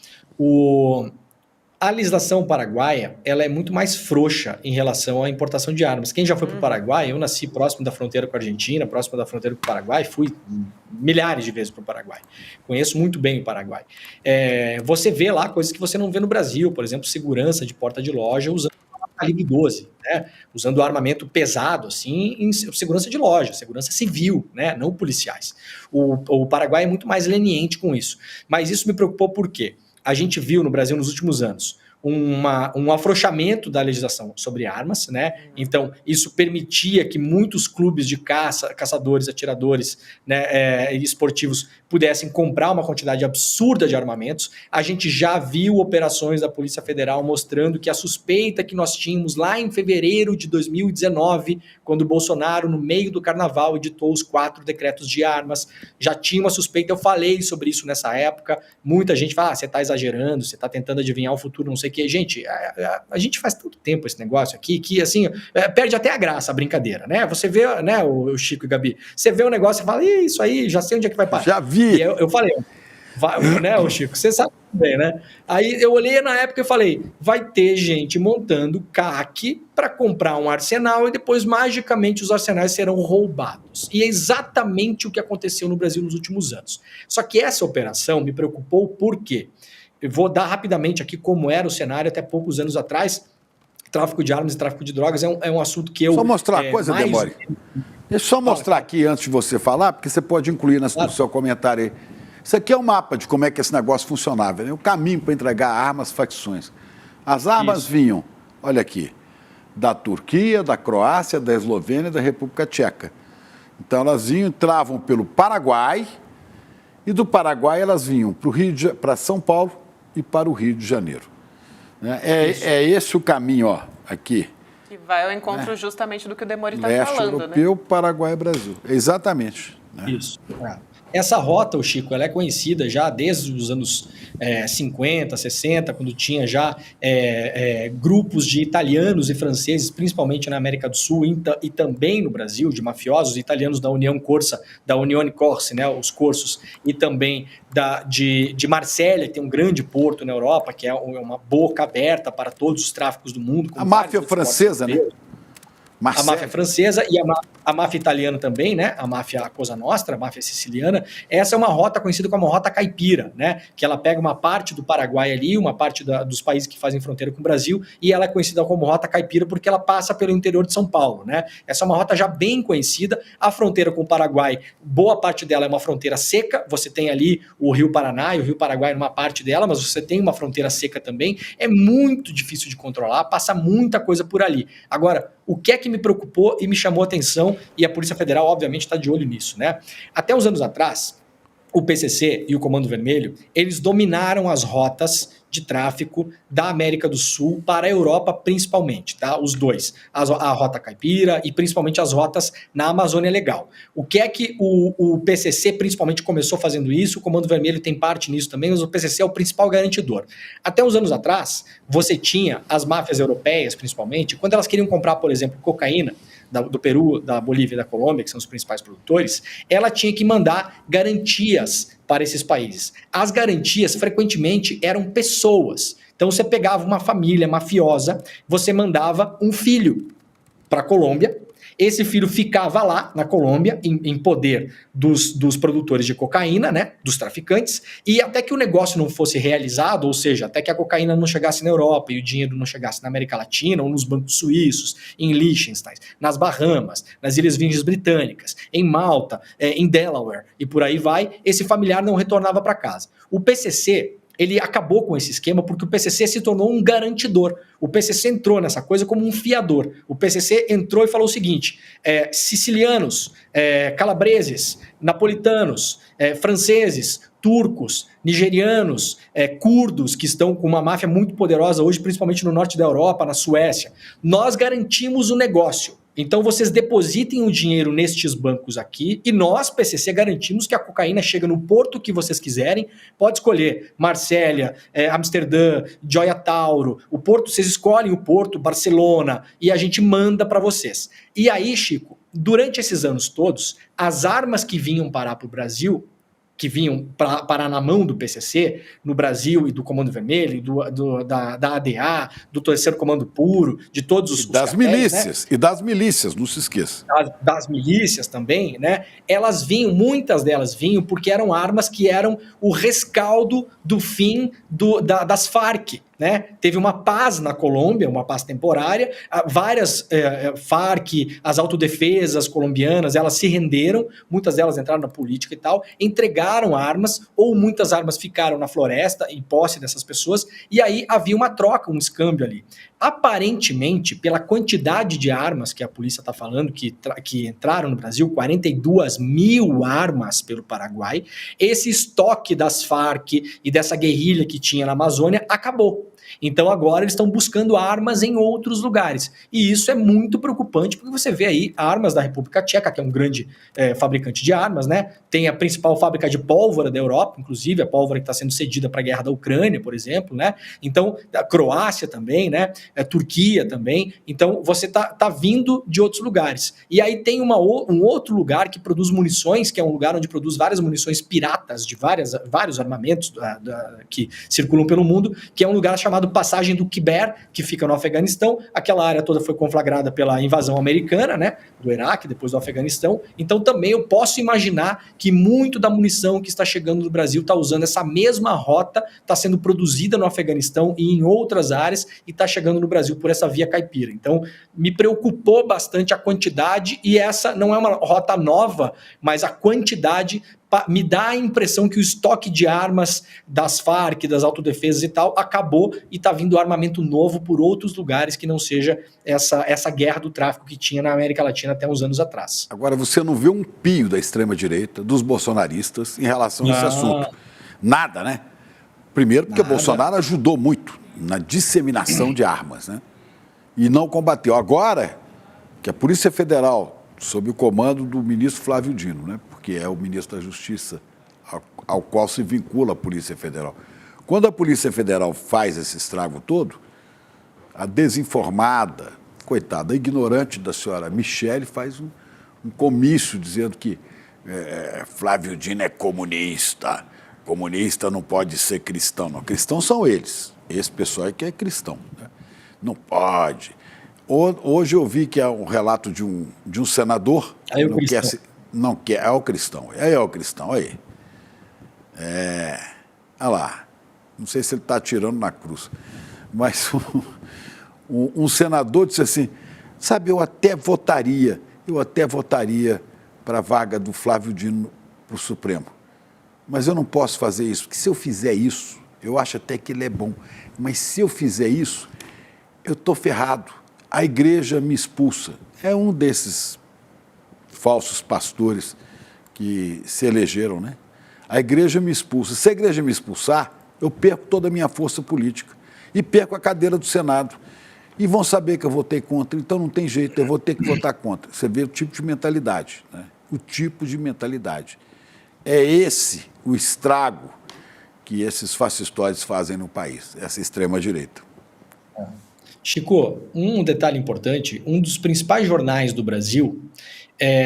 a legislação paraguaia ela é muito mais frouxa em relação à importação de armas. Quem já foi para o Paraguai, eu nasci próximo da fronteira com a Argentina, próximo da fronteira com o Paraguai, fui milhares de vezes para o Paraguai. Conheço muito bem o Paraguai. Você vê lá coisas que você não vê no Brasil, por exemplo, segurança de porta de loja usando calibre 12, né? Usando armamento pesado, assim, em segurança de loja, segurança civil, né? Não policiais. O Paraguai é muito mais leniente com isso. Mas isso me preocupou por quê? A gente viu no Brasil nos últimos anos um afrouxamento da legislação sobre armas, né? Então, isso permitia que muitos clubes de caçadores, atiradores, né, esportivos pudessem comprar uma quantidade absurda de armamentos. A gente já viu operações da Polícia Federal mostrando que a suspeita que nós tínhamos lá em fevereiro de 2019, quando o Bolsonaro, no meio do carnaval, editou os 4 decretos de armas, já tinha uma suspeita, eu falei sobre isso nessa época, muita gente fala, você está exagerando, você está tentando adivinhar o futuro, não sei o que. Gente, a gente faz tanto tempo esse negócio aqui, que assim, perde até a graça a brincadeira, né? Você vê, né, o Chico e Gabi, você vê o negócio e fala, isso aí, já sei onde é que vai parar. Já vi. E eu falei, né, o Chico, você sabe bem, né? Aí eu olhei na época e falei, vai ter gente montando CAC para comprar um arsenal e depois magicamente os arsenais serão roubados. E é exatamente o que aconteceu no Brasil nos últimos anos. Só que essa operação me preocupou por quê? Eu vou dar rapidamente aqui como era o cenário até poucos anos atrás. Tráfico de armas e tráfico de drogas é um assunto que eu... Só mostrar uma coisa, Demore. Deixa eu só mostrar aqui antes de você falar, porque você pode incluir no seu comentário aí. Isso aqui é um mapa de como é que esse negócio funcionava, né? O caminho para entregar armas, facções. As armas vinham, olha aqui, da Turquia, da Croácia, da Eslovênia e da República Tcheca. Então elas entravam pelo Paraguai e do Paraguai elas vinham para São Paulo e para o Rio de Janeiro. É esse o caminho, ó, aqui. Que vai ao encontro justamente do que o Demore está Leste falando, europeu, né? Paraguai e Brasil. Exatamente. Né? Isso. Essa rota, o Chico, ela é conhecida já desde os anos 50, 60, quando tinha já grupos de italianos e franceses, principalmente na América do Sul e também no Brasil, de mafiosos italianos da Unione Corse, né, os corsos, e também de Marselha, que tem um grande porto na Europa, que é uma boca aberta para todos os tráficos do mundo. A máfia francesa, né? A máfia francesa e a máfia italiana também, né? A máfia Cosa Nostra, a máfia siciliana. Essa é uma rota conhecida como a rota caipira, né? Que ela pega uma parte do Paraguai ali, uma parte dos países que fazem fronteira com o Brasil, e ela é conhecida como rota caipira porque ela passa pelo interior de São Paulo, né? Essa é uma rota já bem conhecida. A fronteira com o Paraguai, boa parte dela é uma fronteira seca. Você tem ali o Rio Paraná e o Rio Paraguai numa parte dela, mas você tem uma fronteira seca também. É muito difícil de controlar, passa muita coisa por ali. Agora, o que é que me preocupou e me chamou a atenção, e a Polícia Federal, obviamente, está de olho nisso, né? Até uns anos atrás, o PCC e o Comando Vermelho, eles dominaram as rotas de tráfico da América do Sul para a Europa, principalmente, tá? Os dois, a rota caipira e principalmente as rotas na Amazônia Legal. O que é que o PCC principalmente começou fazendo isso? O Comando Vermelho tem parte nisso também, mas o PCC é o principal garantidor. Até uns anos atrás, você tinha as máfias europeias, principalmente, quando elas queriam comprar, por exemplo, cocaína, do Peru, da Bolívia e da Colômbia, que são os principais produtores, ela tinha que mandar garantias para esses países. As garantias, frequentemente, eram pessoas. Então, você pegava uma família mafiosa, você mandava um filho para a Colômbia, esse filho ficava lá na Colômbia, em poder dos produtores de cocaína, né, dos traficantes, e até que o negócio não fosse realizado, ou seja, até que a cocaína não chegasse na Europa e o dinheiro não chegasse na América Latina, ou nos bancos suíços, em Liechtenstein, nas Bahamas, nas Ilhas Virgens Britânicas, em Malta, em Delaware, e por aí vai, esse familiar não retornava para casa. O PCC ele acabou com esse esquema porque o PCC se tornou um garantidor. O PCC entrou nessa coisa como um fiador. O PCC entrou e falou o seguinte, sicilianos, calabreses, napolitanos, franceses, turcos, nigerianos, curdos, que estão com uma máfia muito poderosa hoje, principalmente no norte da Europa, na Suécia. Nós garantimos o negócio. Então vocês depositem o dinheiro nestes bancos aqui e nós, PCC, garantimos que a cocaína chega no porto que vocês quiserem. Pode escolher Marsella, Amsterdã, Gioia Tauro, o porto, vocês escolhem o porto, Barcelona, e a gente manda para vocês. E aí, Chico, durante esses anos todos, as armas que vinham parar para o Brasil, que vinham parar na mão do PCC, no Brasil e do Comando Vermelho, da ADA, do Terceiro Comando Puro, de todos os das cartéis, milícias, né? E das milícias, não se esqueça. Das milícias também, né? Elas vinham, muitas delas vinham porque eram armas que eram o rescaldo do fim das Farc, né? Teve uma paz na Colômbia, uma paz temporária, várias Farc, as autodefesas colombianas, elas se renderam, muitas delas entraram na política e tal, entregaram armas, ou muitas armas ficaram na floresta, em posse dessas pessoas, e aí havia uma troca, um escâmbio ali. Aparentemente, pela quantidade de armas que a polícia está falando, que entraram no Brasil, 42 mil armas pelo Paraguai, esse estoque das Farc e dessa guerrilha que tinha na Amazônia acabou. Então agora eles estão buscando armas em outros lugares. E isso é muito preocupante, porque você vê aí armas da República Tcheca, que é um grande fabricante de armas, né? Tem a principal fábrica de pólvora da Europa, inclusive, a pólvora que está sendo cedida para a guerra da Ucrânia, por exemplo, né? Então, a Croácia também, né? Turquia também. Então, você tá vindo de outros lugares. E aí tem um outro lugar que produz munições, que é um lugar onde produz várias munições piratas de vários armamentos que circulam pelo mundo, que é um lugar chamado Passagem do Quiber, que fica no Afeganistão. Aquela área toda foi conflagrada pela invasão americana, né, do Iraque, depois do Afeganistão. Então também eu posso imaginar que muito da munição que está chegando no Brasil está usando essa mesma rota, está sendo produzida no Afeganistão e em outras áreas e está chegando no Brasil por essa via caipira. Então me preocupou bastante a quantidade, e essa não é uma rota nova, mas a quantidade me dá a impressão que o estoque de armas das Farc, das autodefesas e tal, acabou e está vindo armamento novo por outros lugares que não seja essa guerra do tráfico que tinha na América Latina até uns anos atrás. Agora, você não vê um pio da extrema-direita, dos bolsonaristas, em relação a esse assunto. Nada, né? Primeiro porque o Bolsonaro ajudou muito na disseminação de armas, né? E não combateu. Agora que a Polícia Federal, sob o comando do ministro Flávio Dino, né? Que é o ministro da Justiça, ao qual se vincula a Polícia Federal. Quando a Polícia Federal faz esse estrago todo, a desinformada, coitada, a ignorante da senhora Michele faz um comício dizendo que Flávio Dino é comunista não pode ser cristão. Não, cristãos são eles, esse pessoal é que é cristão, né? Não pode. Hoje eu vi que é um relato de um senador que não quer, é o cristão, aí. Olha lá, não sei se ele está atirando na cruz, mas um senador disse assim, sabe, eu até votaria para a vaga do Flávio Dino para o Supremo, mas eu não posso fazer isso, porque se eu fizer isso, eu acho até que ele é bom, mas se eu fizer isso, eu estou ferrado, a igreja me expulsa. É um desses falsos pastores que se elegeram, né? A igreja me expulsa. Se a igreja me expulsar, eu perco toda a minha força política e perco a cadeira do Senado. E vão saber que eu votei contra, então não tem jeito, eu vou ter que votar contra. Você vê o tipo de mentalidade, né? O tipo de mentalidade. É esse o estrago que esses fascistóides fazem no país, essa extrema-direita. Chico, um detalhe importante, um dos principais jornais do Brasil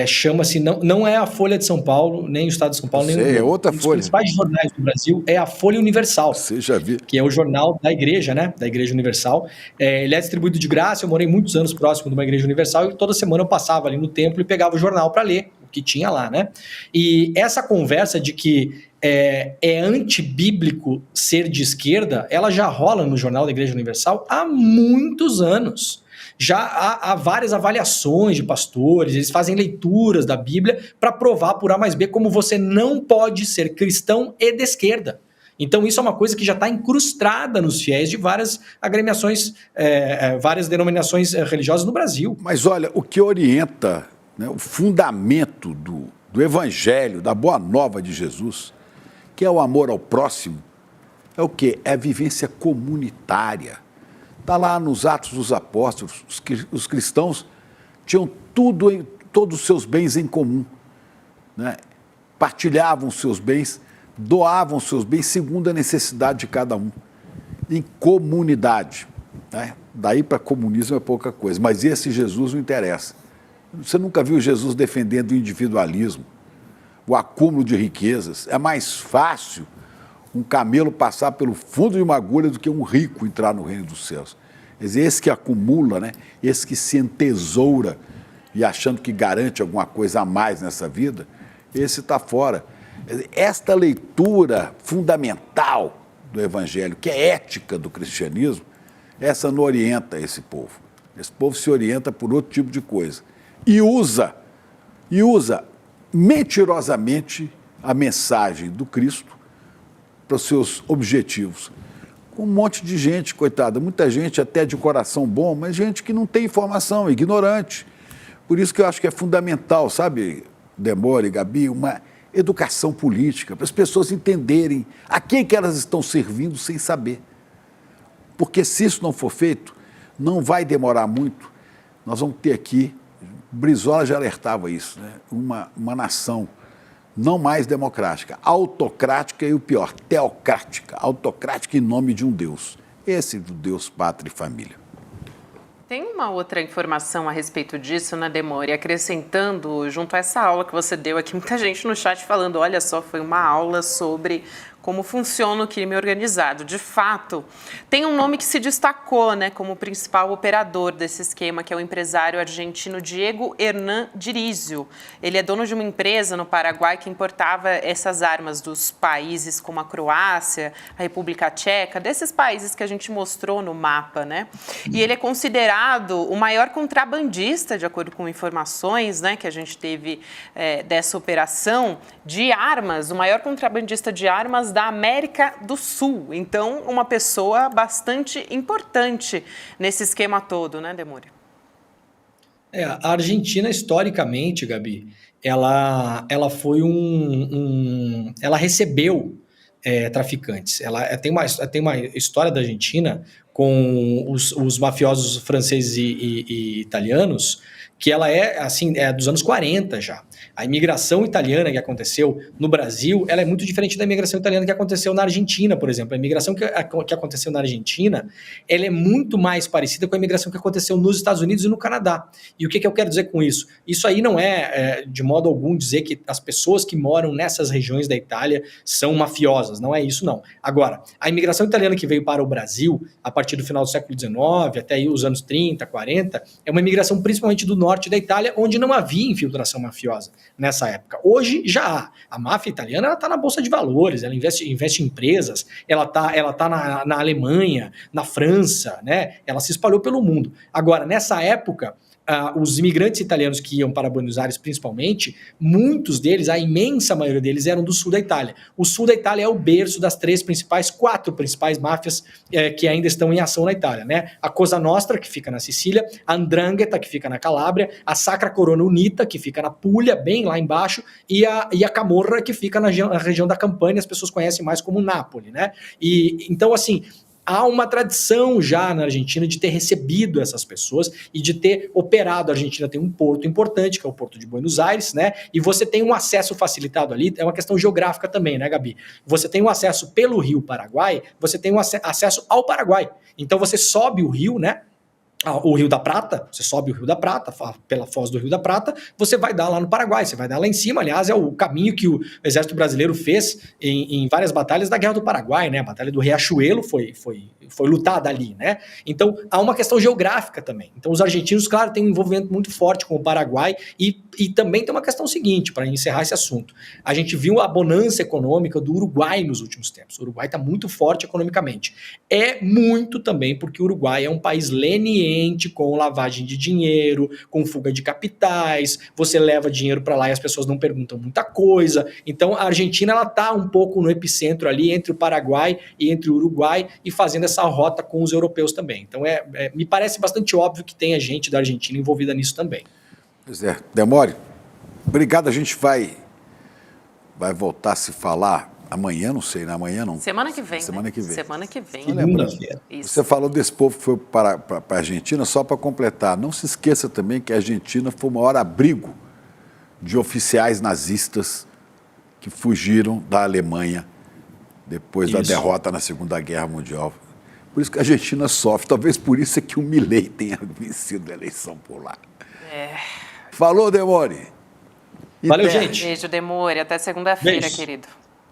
chama-se, não é a Folha de São Paulo, nem o Estado de São Paulo, nem é outra Folha. Um dos principais jornais do Brasil é a Folha Universal. Você já viu? Que é o jornal da igreja, né? Da Igreja Universal. Ele é distribuído de graça, eu morei muitos anos próximo de uma Igreja Universal e toda semana eu passava ali no templo e pegava o jornal para ler, o que tinha lá, né? E essa conversa de que é antibíblico ser de esquerda, ela já rola no jornal da Igreja Universal há muitos anos. Já há várias avaliações de pastores, eles fazem leituras da Bíblia para provar por A mais B como você não pode ser cristão e de esquerda. Então isso é uma coisa que já está incrustada nos fiéis de várias agremiações, várias denominações religiosas no Brasil. Mas olha, o que orienta, né, o fundamento do Evangelho, da Boa Nova de Jesus, que é o amor ao próximo, é o quê? É a vivência comunitária. Está lá nos Atos dos Apóstolos, os cristãos tinham todos os seus bens em comum, né? Partilhavam os seus bens, doavam os seus bens segundo a necessidade de cada um, em comunidade, né? Daí para comunismo é pouca coisa, mas esse Jesus não interessa. Você nunca viu Jesus defendendo o individualismo, o acúmulo de riquezas. É mais fácil um camelo passar pelo fundo de uma agulha do que um rico entrar no reino dos céus. Quer dizer, esse que acumula, né? Esse que se entesoura e achando que garante alguma coisa a mais nessa vida, esse está fora. Quer dizer, esta leitura fundamental do Evangelho, que é ética do cristianismo, essa não orienta esse povo. Esse povo se orienta por outro tipo de coisa. E usa mentirosamente a mensagem do Cristo para os seus objetivos. Com um monte de gente, coitada, muita gente até de coração bom, mas gente que não tem informação, ignorante. Por isso que eu acho que é fundamental, sabe, Demore, Gabi, uma educação política, para as pessoas entenderem a quem que elas estão servindo sem saber. Porque se isso não for feito, não vai demorar muito. Nós vamos ter aqui, Brizola já alertava isso, né? Uma nação não mais democrática, autocrática e o pior, teocrática, autocrática em nome de um Deus. Esse do Deus, pátria e família. Tem uma outra informação a respeito disso, né, Demore? Acrescentando, junto a essa aula que você deu aqui, muita gente no chat falando, olha só, foi uma aula sobre como funciona o crime organizado. De fato, tem um nome que se destacou, né, como principal operador desse esquema, que é o empresário argentino Diego Hernán Dirizio. Ele é dono de uma empresa no Paraguai que importava essas armas dos países como a Croácia, a República Tcheca, desses países que a gente mostrou no mapa, né? E ele é considerado o maior contrabandista, de acordo com informações, né, que a gente teve dessa operação, de armas, o maior contrabandista de armas da América do Sul. Então, uma pessoa bastante importante nesse esquema todo, né, Demore? A Argentina, historicamente, Gabi, ela foi ela recebeu traficantes. Ela tem uma história da Argentina com os mafiosos franceses e italianos, que ela é dos anos 40 já. A imigração italiana que aconteceu no Brasil, ela é muito diferente da imigração italiana que aconteceu na Argentina, por exemplo. A imigração que aconteceu na Argentina, ela é muito mais parecida com a imigração que aconteceu nos Estados Unidos e no Canadá. E o que eu quero dizer com isso? Isso aí não é, de modo algum, dizer que as pessoas que moram nessas regiões da Itália são mafiosas. Não é isso, não. Agora, a imigração italiana que veio para o Brasil, a partir do final do século XIX, até aí os anos 30, 40, é uma imigração principalmente do norte da Itália, onde não havia infiltração mafiosa nessa época. Hoje já há. A máfia italiana está na Bolsa de Valores, ela investe em empresas, ela tá na Alemanha, na França, né? Ela se espalhou pelo mundo. Agora, nessa época, os imigrantes italianos que iam para Buenos Aires principalmente, muitos deles, a imensa maioria deles, eram do sul da Itália. O sul da Itália é o berço das quatro principais máfias que ainda estão em ação na Itália, né? A Cosa Nostra, que fica na Sicília, a 'Ndrangheta, que fica na Calábria, a Sacra Corona Unita, que fica na Puglia, bem lá embaixo, e a Camorra, que fica na região da Campania, as pessoas conhecem mais como Nápoles, né? E então, assim, há uma tradição já na Argentina de ter recebido essas pessoas e de ter operado. A Argentina tem um porto importante, que é o Porto de Buenos Aires, né? E você tem um acesso facilitado ali, é uma questão geográfica também, né, Gabi? Você tem um acesso pelo Rio Paraguai, você tem um acesso ao Paraguai. Então você sobe o rio, né? O Rio da Prata, você sobe o Rio da Prata, pela foz do Rio da Prata, você vai dar lá no Paraguai, você vai dar lá em cima. Aliás, é o caminho que o Exército Brasileiro fez em várias batalhas da Guerra do Paraguai, né? A Batalha do Riachuelo foi lutada ali, né? Então, há uma questão geográfica também. Então, os argentinos, claro, têm um envolvimento muito forte com o Paraguai e também tem uma questão seguinte, para encerrar esse assunto. A gente viu a bonança econômica do Uruguai nos últimos tempos. O Uruguai está muito forte economicamente. É muito também porque o Uruguai é um país leniente ambiente com lavagem de dinheiro, com fuga de capitais, você leva dinheiro para lá e as pessoas não perguntam muita coisa. Então a Argentina ela está um pouco no epicentro ali entre o Paraguai e entre o Uruguai e fazendo essa rota com os europeus também. Então me parece bastante óbvio que tem a gente da Argentina envolvida nisso também. Pois é, Demore, obrigado, a gente vai voltar a se falar amanhã, não sei, né? Amanhã não. Semana que vem. Semana que vem. Semana que vem. Segunda-feira. Você falou desse povo que foi para a Argentina, só para completar. Não se esqueça também que a Argentina foi o maior abrigo de oficiais nazistas que fugiram da Alemanha depois da derrota na Segunda Guerra Mundial. Por isso que a Argentina sofre. Talvez por isso é que o Milei tenha vencido a eleição por lá. Falou, Demore. Valeu, gente. Beijo, Demore. Até segunda-feira, querido.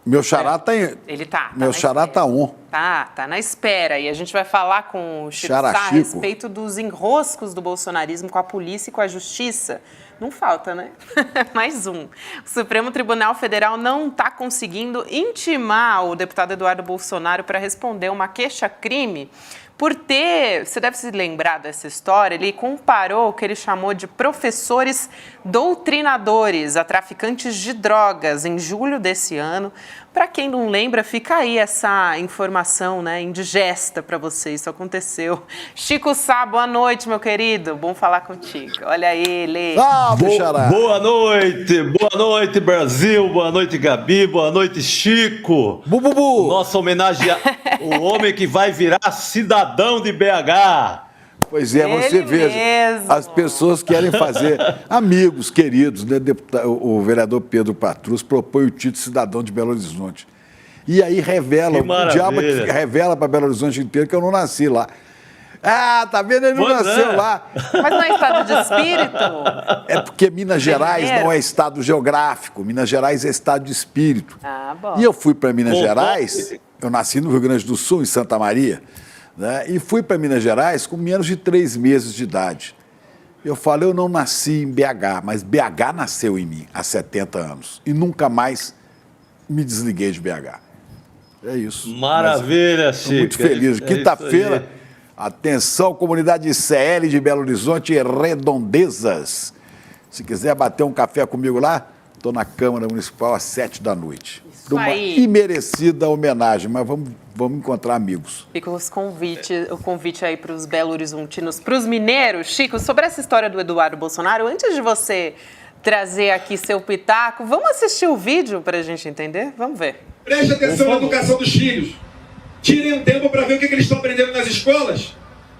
Meu xará tá em... Ele tá. Meu xará tá on. Tá na espera. E a gente vai falar com o Chico Sá a respeito dos enroscos do bolsonarismo com a polícia e com a justiça. Não falta, né? Mais um. O Supremo Tribunal Federal não está conseguindo intimar o deputado Eduardo Bolsonaro para responder uma queixa-crime por ter, você deve se lembrar dessa história, ele comparou o que ele chamou de professores doutrinadores a traficantes de drogas em julho desse ano. Para quem não lembra, fica aí essa informação, né, indigesta para você, isso aconteceu. Chico Sá, boa noite, meu querido, bom falar contigo. Olha ele. Boa noite, Brasil, boa noite, Gabi, boa noite, Chico. Bububu. Nossa homenagem ao homem que vai virar cidadão de BH. Pois é, você veja, as pessoas querem fazer amigos queridos, né? O vereador Pedro Patrus propõe o título de cidadão de Belo Horizonte. E aí revela, o diabo revela para Belo Horizonte inteiro que eu não nasci lá. Ah, tá vendo? Ele não nasceu lá. Mas não é estado de espírito? É porque Minas Gerais não é estado geográfico, Minas Gerais é estado de espírito. Ah, bom. E eu fui para Minas Gerais, eu nasci no Rio Grande do Sul, em Santa Maria, né? E fui para Minas Gerais com menos de 3 meses de idade. Eu falei, eu não nasci em BH, mas BH nasceu em mim há 70 anos. E nunca mais me desliguei de BH. É isso. Maravilha, Chico. Estou muito feliz. Quinta-feira, atenção, comunidade ICL de Belo Horizonte e Redondezas. Se quiser bater um café comigo lá, estou na Câmara Municipal às 7 da noite. Para uma imerecida homenagem, mas vamos encontrar amigos. Fica o convite aí para os Belo Horizontinos, para os mineiros. Chico, sobre essa história do Eduardo Bolsonaro, antes de você trazer aqui seu pitaco, vamos assistir o vídeo para a gente entender? Vamos ver. Preste atenção na educação dos filhos. Tirem um tempo para ver o que eles estão aprendendo nas escolas.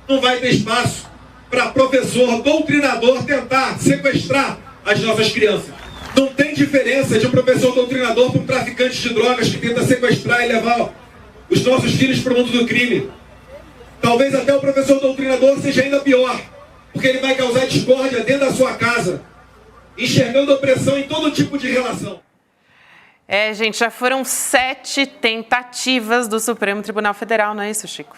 Não vai ter espaço para professor doutrinador tentar sequestrar as nossas crianças. Não tem diferença de um professor doutrinador para um traficante de drogas que tenta sequestrar e levar os nossos filhos para o mundo do crime. Talvez até o professor doutrinador seja ainda pior, porque ele vai causar discórdia dentro da sua casa, enxergando opressão em todo tipo de relação. Gente, já foram 7 tentativas do Supremo Tribunal Federal, não é isso, Chico?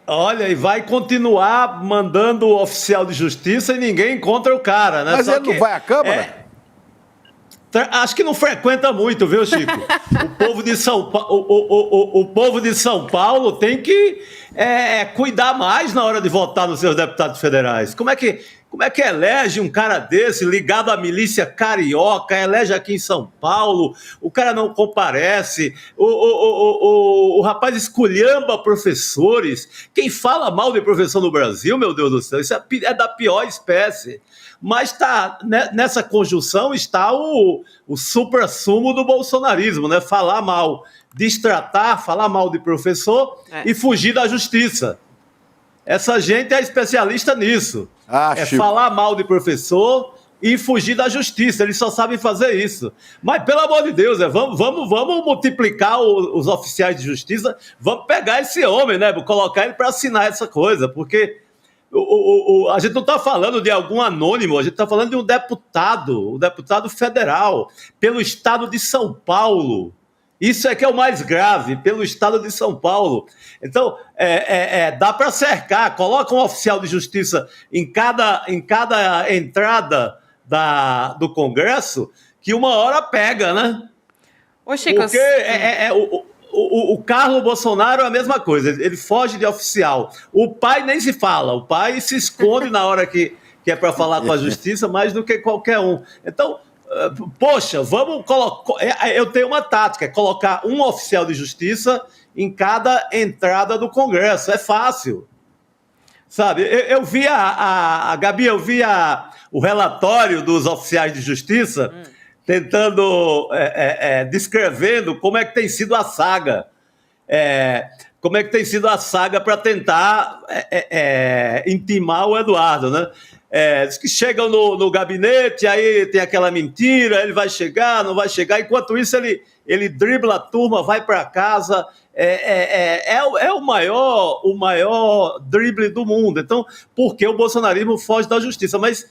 Olha, e vai continuar mandando o oficial de justiça e ninguém encontra o cara, né? Mas ele não vai à Câmara? Acho que não frequenta muito, viu, Chico? O povo de São Paulo tem que cuidar mais na hora de votar nos seus deputados federais. Como é que elege um cara desse, ligado à milícia carioca, elege aqui em São Paulo, o cara não comparece, o rapaz esculhamba professores. Quem fala mal de professor no Brasil, meu Deus do céu, isso é da pior espécie. Mas nessa conjunção está o suprassumo do bolsonarismo, né? Falar mal, destratar, falar mal de professor e fugir da justiça. Essa gente é especialista nisso. Chico. Falar mal de professor e fugir da justiça. Eles só sabem fazer isso. Mas, pelo amor de Deus, vamos multiplicar os oficiais de justiça, vamos pegar esse homem, né? Colocar ele para assinar essa coisa, porque a gente não está falando de algum anônimo, a gente está falando de um deputado federal, pelo estado de São Paulo. Isso é que é o mais grave, pelo estado de São Paulo. Então, dá para cercar, coloca um oficial de justiça em cada entrada do Congresso, que uma hora pega, né? Ô, Chico, porque o Carlos Bolsonaro é a mesma coisa, ele foge de oficial. O pai nem se fala, o pai se esconde na hora que é para falar com a justiça mais do que qualquer um. Então, poxa, vamos colocar... Eu tenho uma tática, é colocar um oficial de justiça em cada entrada do Congresso, é fácil. Sabe, eu vi Gabi, eu vi o relatório dos oficiais de justiça tentando, descrevendo como é que tem sido a saga. Como é que tem sido a saga para tentar intimar o Eduardo, né? Diz que chegam no gabinete, aí tem aquela mentira, ele vai chegar, não vai chegar, enquanto isso ele dribla a turma, vai para casa, o maior drible do mundo. Então, porque o bolsonarismo foge da justiça? Mas,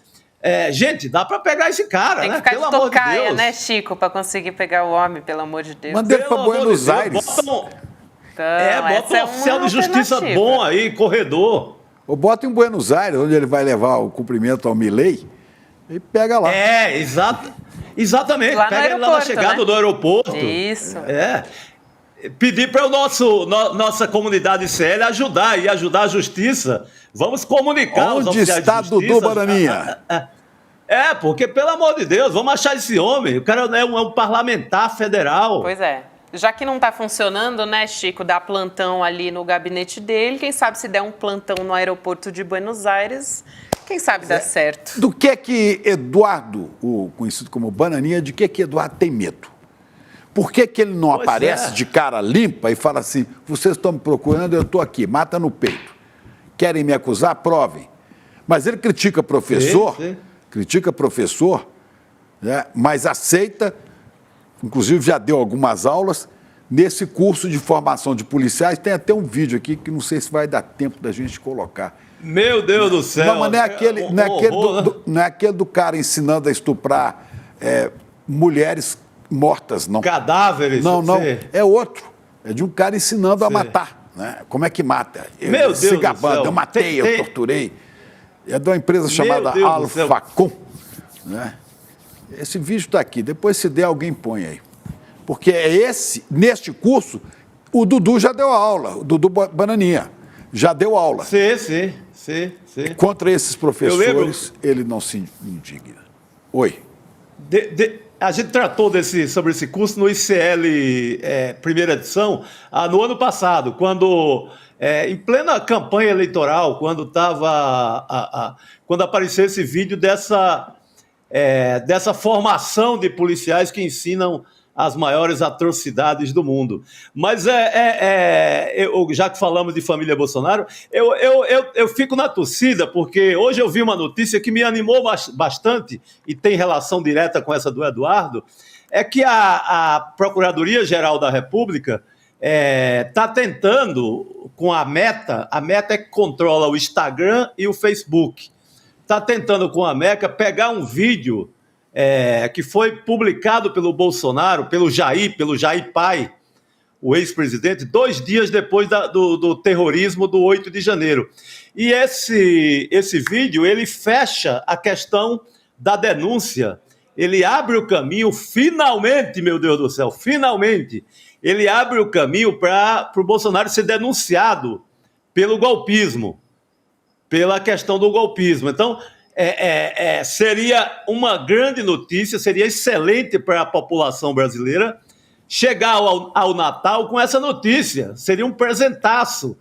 gente, dá para pegar esse cara, tem que né? ficar Pelo de amor de tocaia, Deus. né, Chico, para conseguir pegar o homem, pelo amor de Deus. Manda ele para Buenos Aires. Bota um oficial de justiça bom aí, corredor. Ou bota em Buenos Aires, onde ele vai levar o cumprimento ao Milei, e pega lá. Exatamente. Lá pega ele lá na chegada, né? Do aeroporto. Isso. Pedir para nossa comunidade CL ajudar a justiça. Vamos comunicar os oficiais de justiça. Onde está Dudu Bananinha? Porque, pelo amor de Deus, vamos achar esse homem. O cara é um parlamentar federal. Pois é. Já que não está funcionando, né, Chico, dar plantão ali no gabinete dele, quem sabe se der um plantão no aeroporto de Buenos Aires, quem sabe dá certo. Do que Eduardo, o conhecido como Bananinha, de que Eduardo tem medo? Por que ele não aparece de cara limpa e fala assim, vocês estão me procurando, eu estou aqui, mata no peito. Querem me acusar? Provem. Mas ele critica professor, né, mas aceita, inclusive já deu algumas aulas, nesse curso de formação de policiais. Tem até um vídeo aqui que não sei se vai dar tempo da gente colocar. Meu Deus do céu! Não, mas não é aquele do cara ensinando a estuprar mulheres mortas, não. Cadáveres? Não, é outro. É de um cara ensinando a matar. Né? Como é que mata? Meu Deus se gabando, do céu. eu matei, eu torturei. É de uma empresa chamada Alfacom. Né? Esse vídeo está aqui, depois se der alguém põe aí. Porque neste curso, o Dudu já deu aula, o Dudu Bananinha já deu aula. Sim. Contra esses professores, ele não se indigna. Oi. A gente tratou sobre esse curso no ICL primeira edição no ano passado, quando, em plena campanha eleitoral, quando apareceu esse vídeo dessa formação de policiais que ensinam as maiores atrocidades do mundo. Mas, já que falamos de família Bolsonaro, eu fico na torcida, porque hoje eu vi uma notícia que me animou bastante, e tem relação direta com essa do Eduardo, é que a Procuradoria-Geral da República está tentando, com a Meta é que controla o Instagram e o Facebook, está tentando com a Meta pegar um vídeo que foi publicado pelo Bolsonaro, pelo Jair Pai, o ex-presidente, 2 dias depois do terrorismo do 8 de janeiro. E esse vídeo, ele fecha a questão da denúncia. Ele abre o caminho, finalmente, meu Deus do céu, finalmente, ele abre o caminho para o Bolsonaro ser denunciado pelo golpismo, pela questão do golpismo. Então, seria uma grande notícia, seria excelente para a população brasileira chegar ao Natal com essa notícia. Seria um presentaço,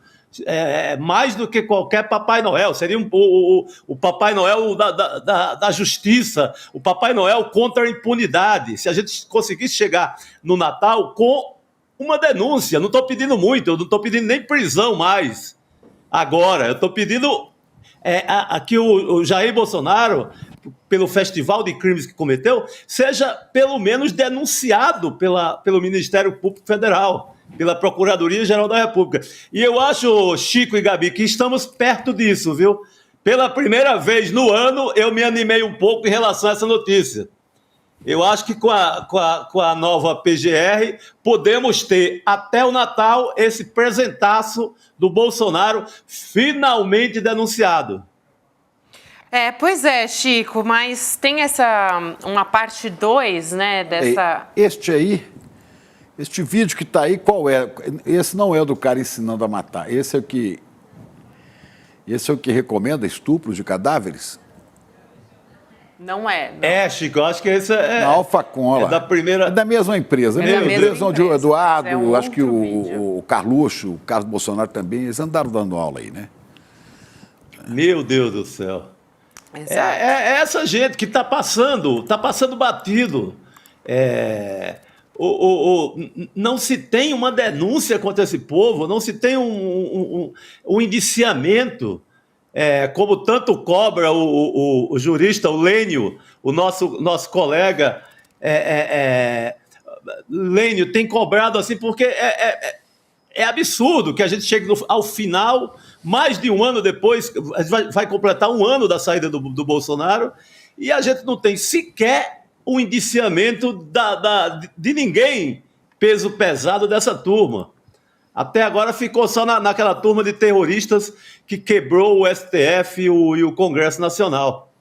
mais do que qualquer Papai Noel. Seria o Papai Noel da justiça, o Papai Noel contra a impunidade. Se a gente conseguisse chegar no Natal com uma denúncia, não estou pedindo muito, eu não estou pedindo nem prisão mais agora, eu estou pedindo... que o Jair Bolsonaro, pelo festival de crimes que cometeu, seja pelo menos denunciado pelo Ministério Público Federal, pela Procuradoria-Geral da República. E eu acho, Chico e Gabi, que estamos perto disso, viu? Pela primeira vez no ano, eu me animei um pouco em relação a essa notícia. Eu acho que com a nova PGR, podemos ter até o Natal esse presentaço do Bolsonaro finalmente denunciado. Pois é, Chico, mas tem uma parte 2, né, dessa... Este aí Este vídeo que está aí, qual é? Esse não é o do cara ensinando a matar. Esse é o que recomenda estupros de cadáveres? Não é. Não. É, Chico, eu acho que esse é... Na Alfacola. É da primeira... É da mesma empresa. É É da da mesma empresa onde o empresa. Eduardo, É um acho que outro vídeo. o Carluxo, o Carlos Bolsonaro também, eles andaram dando aula aí, né? Meu Deus do céu. Exato. É essa gente que está passando batido. Não se tem uma denúncia contra esse povo, não se tem um indiciamento, como tanto cobra o jurista, o Lênio, o nosso colega. Lênio tem cobrado assim, porque é absurdo que a gente chegue ao final, mais de um ano depois, vai completar um ano da saída do Bolsonaro, e a gente não tem sequer o indiciamento de ninguém peso pesado dessa turma. Até agora ficou só naquela turma de terroristas que quebrou o STF e o Congresso Nacional.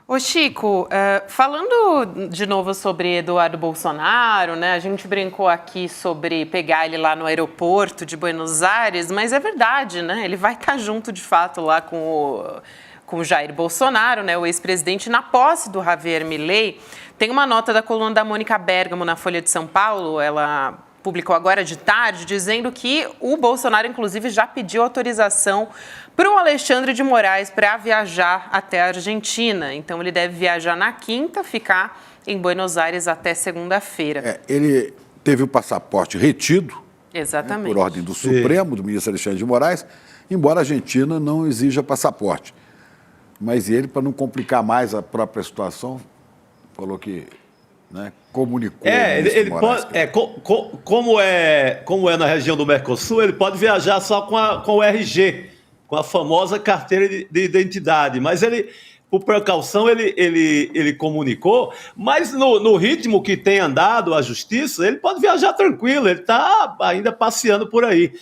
Ô Chico, falando de novo sobre Eduardo Bolsonaro, né? A gente brincou aqui sobre pegar ele lá no aeroporto de Buenos Aires, mas é verdade, né? Ele vai estar junto, de fato, lá com o Jair Bolsonaro, né? O ex-presidente, na posse do Javier Milei. Tem uma nota da coluna da Mônica Bergamo na Folha de São Paulo, ela publicou agora de tarde, dizendo que o Bolsonaro, inclusive, já pediu autorização para o Alexandre de Moraes para viajar até a Argentina. Então, ele deve viajar na quinta, ficar em Buenos Aires até segunda-feira. Ele teve o passaporte retido, Exatamente. por ordem do Supremo, do ministro Alexandre de Moraes, embora a Argentina não exija passaporte. Mas ele, para não complicar mais a própria situação, falou que... Né, comunicou. Ele pode, como é na região do Mercosul, ele pode viajar só com o RG, com a famosa carteira de identidade. Mas ele, por precaução, ele comunicou. Mas no ritmo que tem andado a justiça, ele pode viajar tranquilo. Ele está ainda passeando por aí.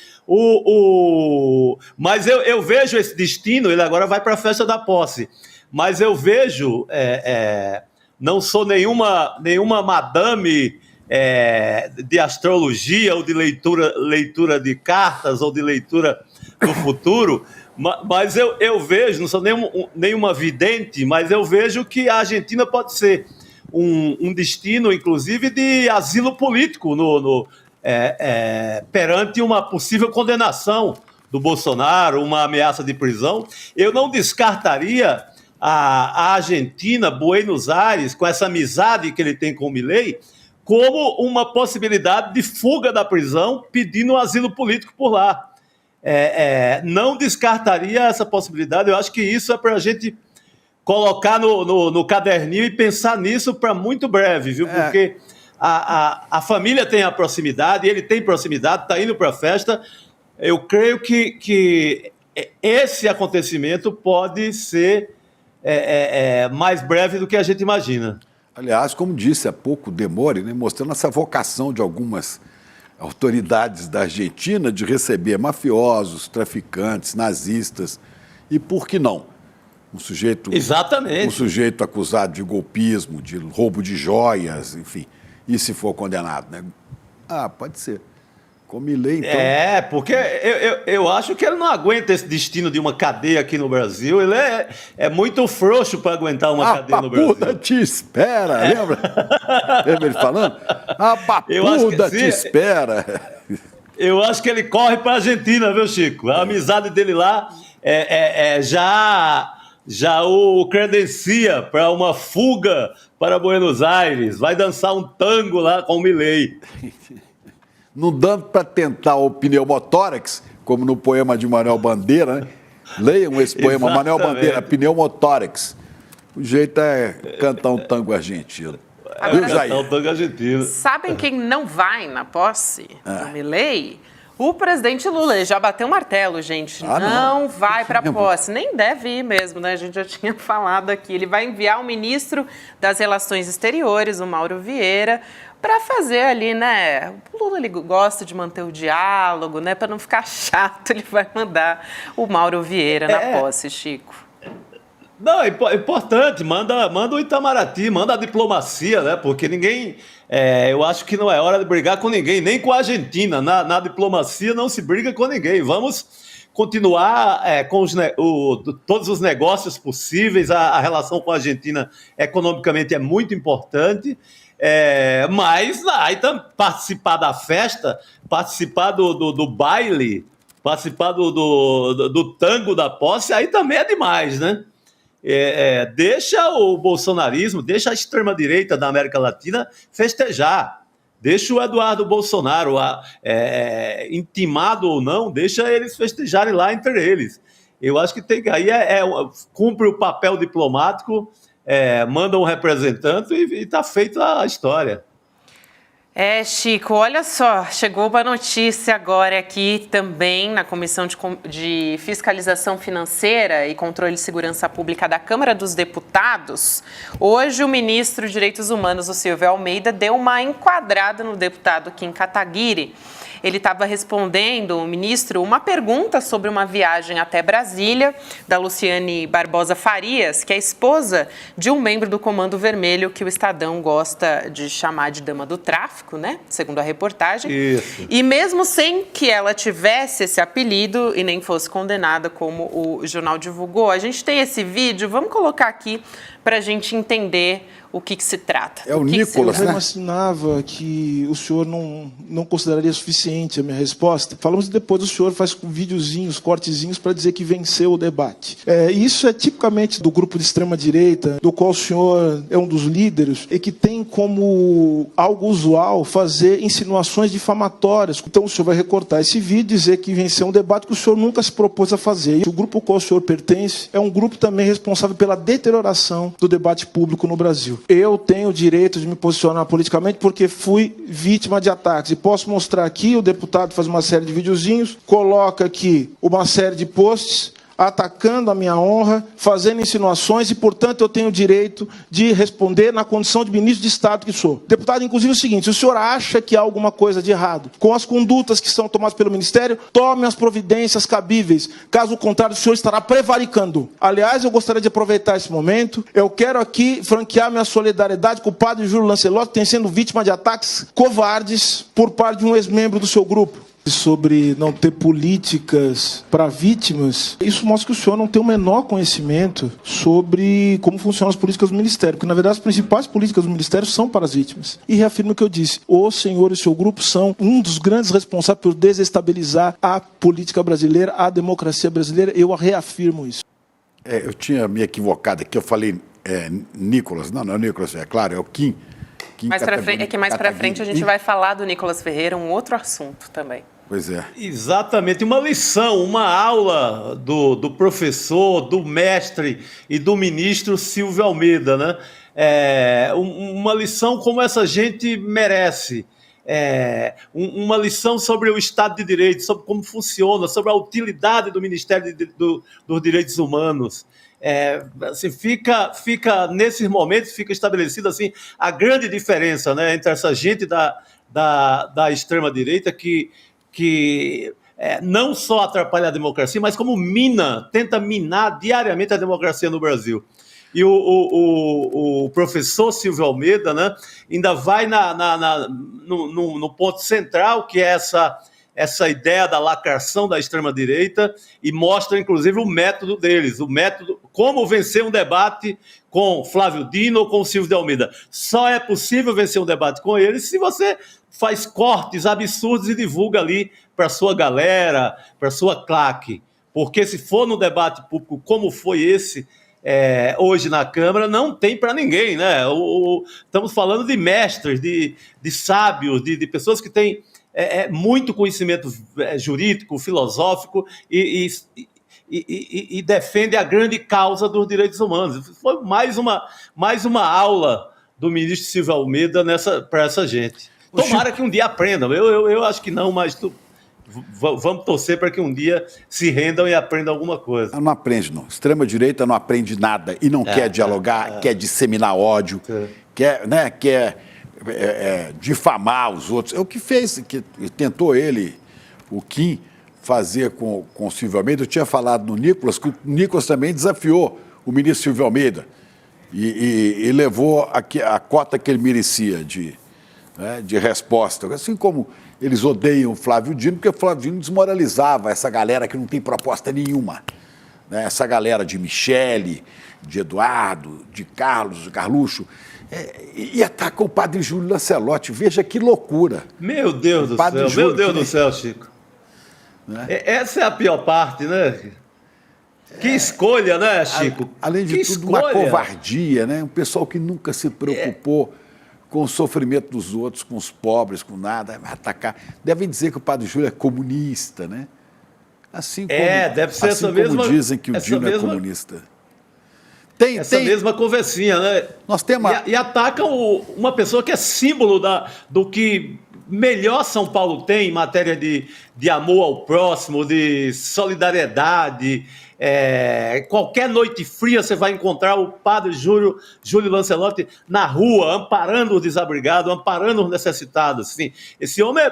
Mas eu vejo esse destino. Ele agora vai para a festa da posse. Mas eu vejo. Não sou nenhuma madame de astrologia ou de leitura de cartas ou de leitura do futuro, mas eu vejo, não sou nenhuma vidente, mas eu vejo que a Argentina pode ser um destino, inclusive, de asilo político perante uma possível condenação do Bolsonaro, uma ameaça de prisão. Eu não descartaria a Argentina, Buenos Aires, com essa amizade que ele tem com o Milei, como uma possibilidade de fuga da prisão, pedindo asilo político por lá. Não descartaria essa possibilidade. Eu acho que isso é para a gente colocar no caderninho e pensar nisso para muito breve, viu? Porque a família tem a proximidade, ele tem proximidade, está indo para a festa. Eu creio que esse acontecimento pode ser mais breve do que a gente imagina. Aliás, como disse há pouco, Demore, né, mostrando essa vocação de algumas autoridades da Argentina de receber mafiosos, traficantes, nazistas, e por que não? Exatamente. Um sujeito acusado de golpismo, de roubo de joias, enfim, e se for condenado, né? Pode ser. Com Milei, então... porque eu acho que ele não aguenta esse destino de uma cadeia aqui no Brasil. Ele é muito frouxo para aguentar uma cadeia no Brasil. A papuda te espera, lembra? Lembra ele falando? A papuda te espera. Eu acho que ele corre para a Argentina, viu, Chico? A amizade dele lá já o credencia para uma fuga para Buenos Aires. Vai dançar um tango lá com o Milei. Não dando para tentar o pneumotórax, como no poema de Manuel Bandeira, né? Leiam esse poema, Manuel Bandeira, pneumotórax. O jeito é cantar um tango argentino. Agora, Cantar um tango argentino. Sabem quem não vai na posse do Milei? O presidente Lula. Ele já bateu o martelo, gente. Não vai para a posse. Nem deve ir mesmo, né? A gente já tinha falado aqui. Ele vai enviar o ministro das Relações Exteriores, o Mauro Vieira, para fazer ali, né? O Lula, ele gosta de manter o diálogo, né? Para não ficar chato, ele vai mandar o Mauro Vieira na posse, Chico. Não, é importante, manda o Itamaraty, manda a diplomacia, né? Porque ninguém. Eu acho que não é hora de brigar com ninguém, nem com a Argentina. Na diplomacia não se briga com ninguém. Vamos continuar com todos os negócios possíveis. A relação com a Argentina economicamente é muito importante. Mas aí participar da festa, participar do baile, participar do tango da posse, aí também é demais, né? Deixa o bolsonarismo, deixa a extrema-direita da América Latina festejar. Deixa o Eduardo Bolsonaro, intimado ou não, deixa eles festejarem lá entre eles. Eu acho que aí cumpre o papel diplomático, manda um representante e está feita a história. Chico, olha só, chegou uma notícia agora aqui também na Comissão de Fiscalização Financeira e Controle de Segurança Pública da Câmara dos Deputados. Hoje o ministro de Direitos Humanos, o Silvio Almeida, deu uma enquadrada no deputado Kim Kataguiri. Ele estava respondendo, o ministro, uma pergunta sobre uma viagem até Brasília da Luciane Barbosa Farias, que é esposa de um membro do Comando Vermelho, que o Estadão gosta de chamar de dama do tráfico, né? Segundo a reportagem. Isso. E mesmo sem que ela tivesse esse apelido e nem fosse condenada, como o jornal divulgou, a gente tem esse vídeo, vamos colocar aqui para a gente entender o que se trata. É o Nicolas, né? Eu imaginava que o senhor não consideraria suficiente a minha resposta. Falamos depois o senhor faz videozinhos, cortezinhos para dizer que venceu o debate. Isso é tipicamente do grupo de extrema-direita, do qual o senhor é um dos líderes, e que tem como algo usual fazer insinuações difamatórias. Então o senhor vai recortar esse vídeo e dizer que venceu um debate que o senhor nunca se propôs a fazer. E o grupo ao qual o senhor pertence é um grupo também responsável pela deterioração do debate público no Brasil. Eu tenho o direito de me posicionar politicamente porque fui vítima de ataques. E posso mostrar aqui, o deputado faz uma série de videozinhos, coloca aqui uma série de posts atacando a minha honra, fazendo insinuações e, portanto, eu tenho o direito de responder na condição de ministro de Estado que sou. Deputado, inclusive, é o seguinte, se o senhor acha que há alguma coisa de errado com as condutas que são tomadas pelo Ministério, tome as providências cabíveis. Caso contrário, o senhor estará prevaricando. Aliás, eu gostaria de aproveitar esse momento. Eu quero aqui franquear minha solidariedade com o padre Júlio Lancelotti, que tem sido vítima de ataques covardes por parte de um ex-membro do seu grupo. Sobre não ter políticas para vítimas, isso mostra que o senhor não tem o menor conhecimento sobre como funcionam as políticas do Ministério, porque, na verdade, as principais políticas do Ministério são para as vítimas. E reafirmo o que eu disse, o senhor e o seu grupo são um dos grandes responsáveis por desestabilizar a política brasileira, a democracia brasileira, eu reafirmo isso. Eu tinha me equivocado aqui, eu falei Nicolas, não é o Nicolas, é claro, é o Kim. Mais para frente a gente vai falar do Nicolas Ferreira, um outro assunto também. Pois é. Exatamente, uma lição, uma aula do professor, do mestre e do ministro Silvio Almeida, né? Uma lição como essa gente merece. Uma lição sobre o Estado de Direito, sobre como funciona, sobre a utilidade do Ministério dos Direitos Humanos. Assim, fica nesses momentos fica estabelecida assim, a grande diferença, né, entre essa gente da extrema-direita que não só atrapalha a democracia, mas como tenta minar diariamente a democracia no Brasil. E o professor Silvio Almeida, né, ainda vai no ponto central, que é essa ideia da lacração da extrema-direita, e mostra, inclusive, o método deles, como vencer um debate com Flávio Dino ou com Silvio de Almeida. Só é possível vencer um debate com eles se você faz cortes absurdos e divulga ali para a sua galera, para a sua claque. Porque se for no debate público como foi esse, hoje na Câmara, não tem para ninguém, né? Estamos falando de mestres, de sábios, de pessoas que têm muito conhecimento jurídico, filosófico e defende a grande causa dos direitos humanos. Foi mais uma aula do ministro Silvio Almeida para essa gente. Tomara que um dia aprendam. Eu acho que não, mas vamos torcer para que um dia se rendam e aprendam alguma coisa. Não aprende, não. Extrema-direita não aprende nada e não quer dialogar, quer disseminar ódio, quer difamar os outros. É o que fez, que tentou o Kim, fazer com o Silvio Almeida. Eu tinha falado no Nicolas, que o Nicolas também desafiou o ministro Silvio Almeida e levou a cota que ele merecia de resposta. Assim como eles odeiam o Flávio Dino, porque o Flávio Dino desmoralizava essa galera que não tem proposta nenhuma. Né? Essa galera de Michele, de Eduardo, de Carlos, de Carluxo, e ataca o padre Júlio Lancelotti. Veja que loucura. Meu Deus do céu, Júlio, meu Deus do céu, Chico. Né? Essa é a pior parte, né? Que escolha, né, Chico? Além de tudo, uma covardia, né? Um pessoal que nunca se preocupou com o sofrimento dos outros, com os pobres, com nada, atacar. Devem dizer que o padre Júlio é comunista, né? Assim como, deve ser assim essa mesma, dizem que o Dino é comunista. Tem mesma conversinha, né? Nós temos e atacam uma pessoa que é símbolo do que melhor São Paulo tem em matéria de amor ao próximo, de solidariedade. Qualquer noite fria você vai encontrar o padre Júlio Lancelotti na rua, amparando os desabrigados, amparando os necessitados. Assim, esse homem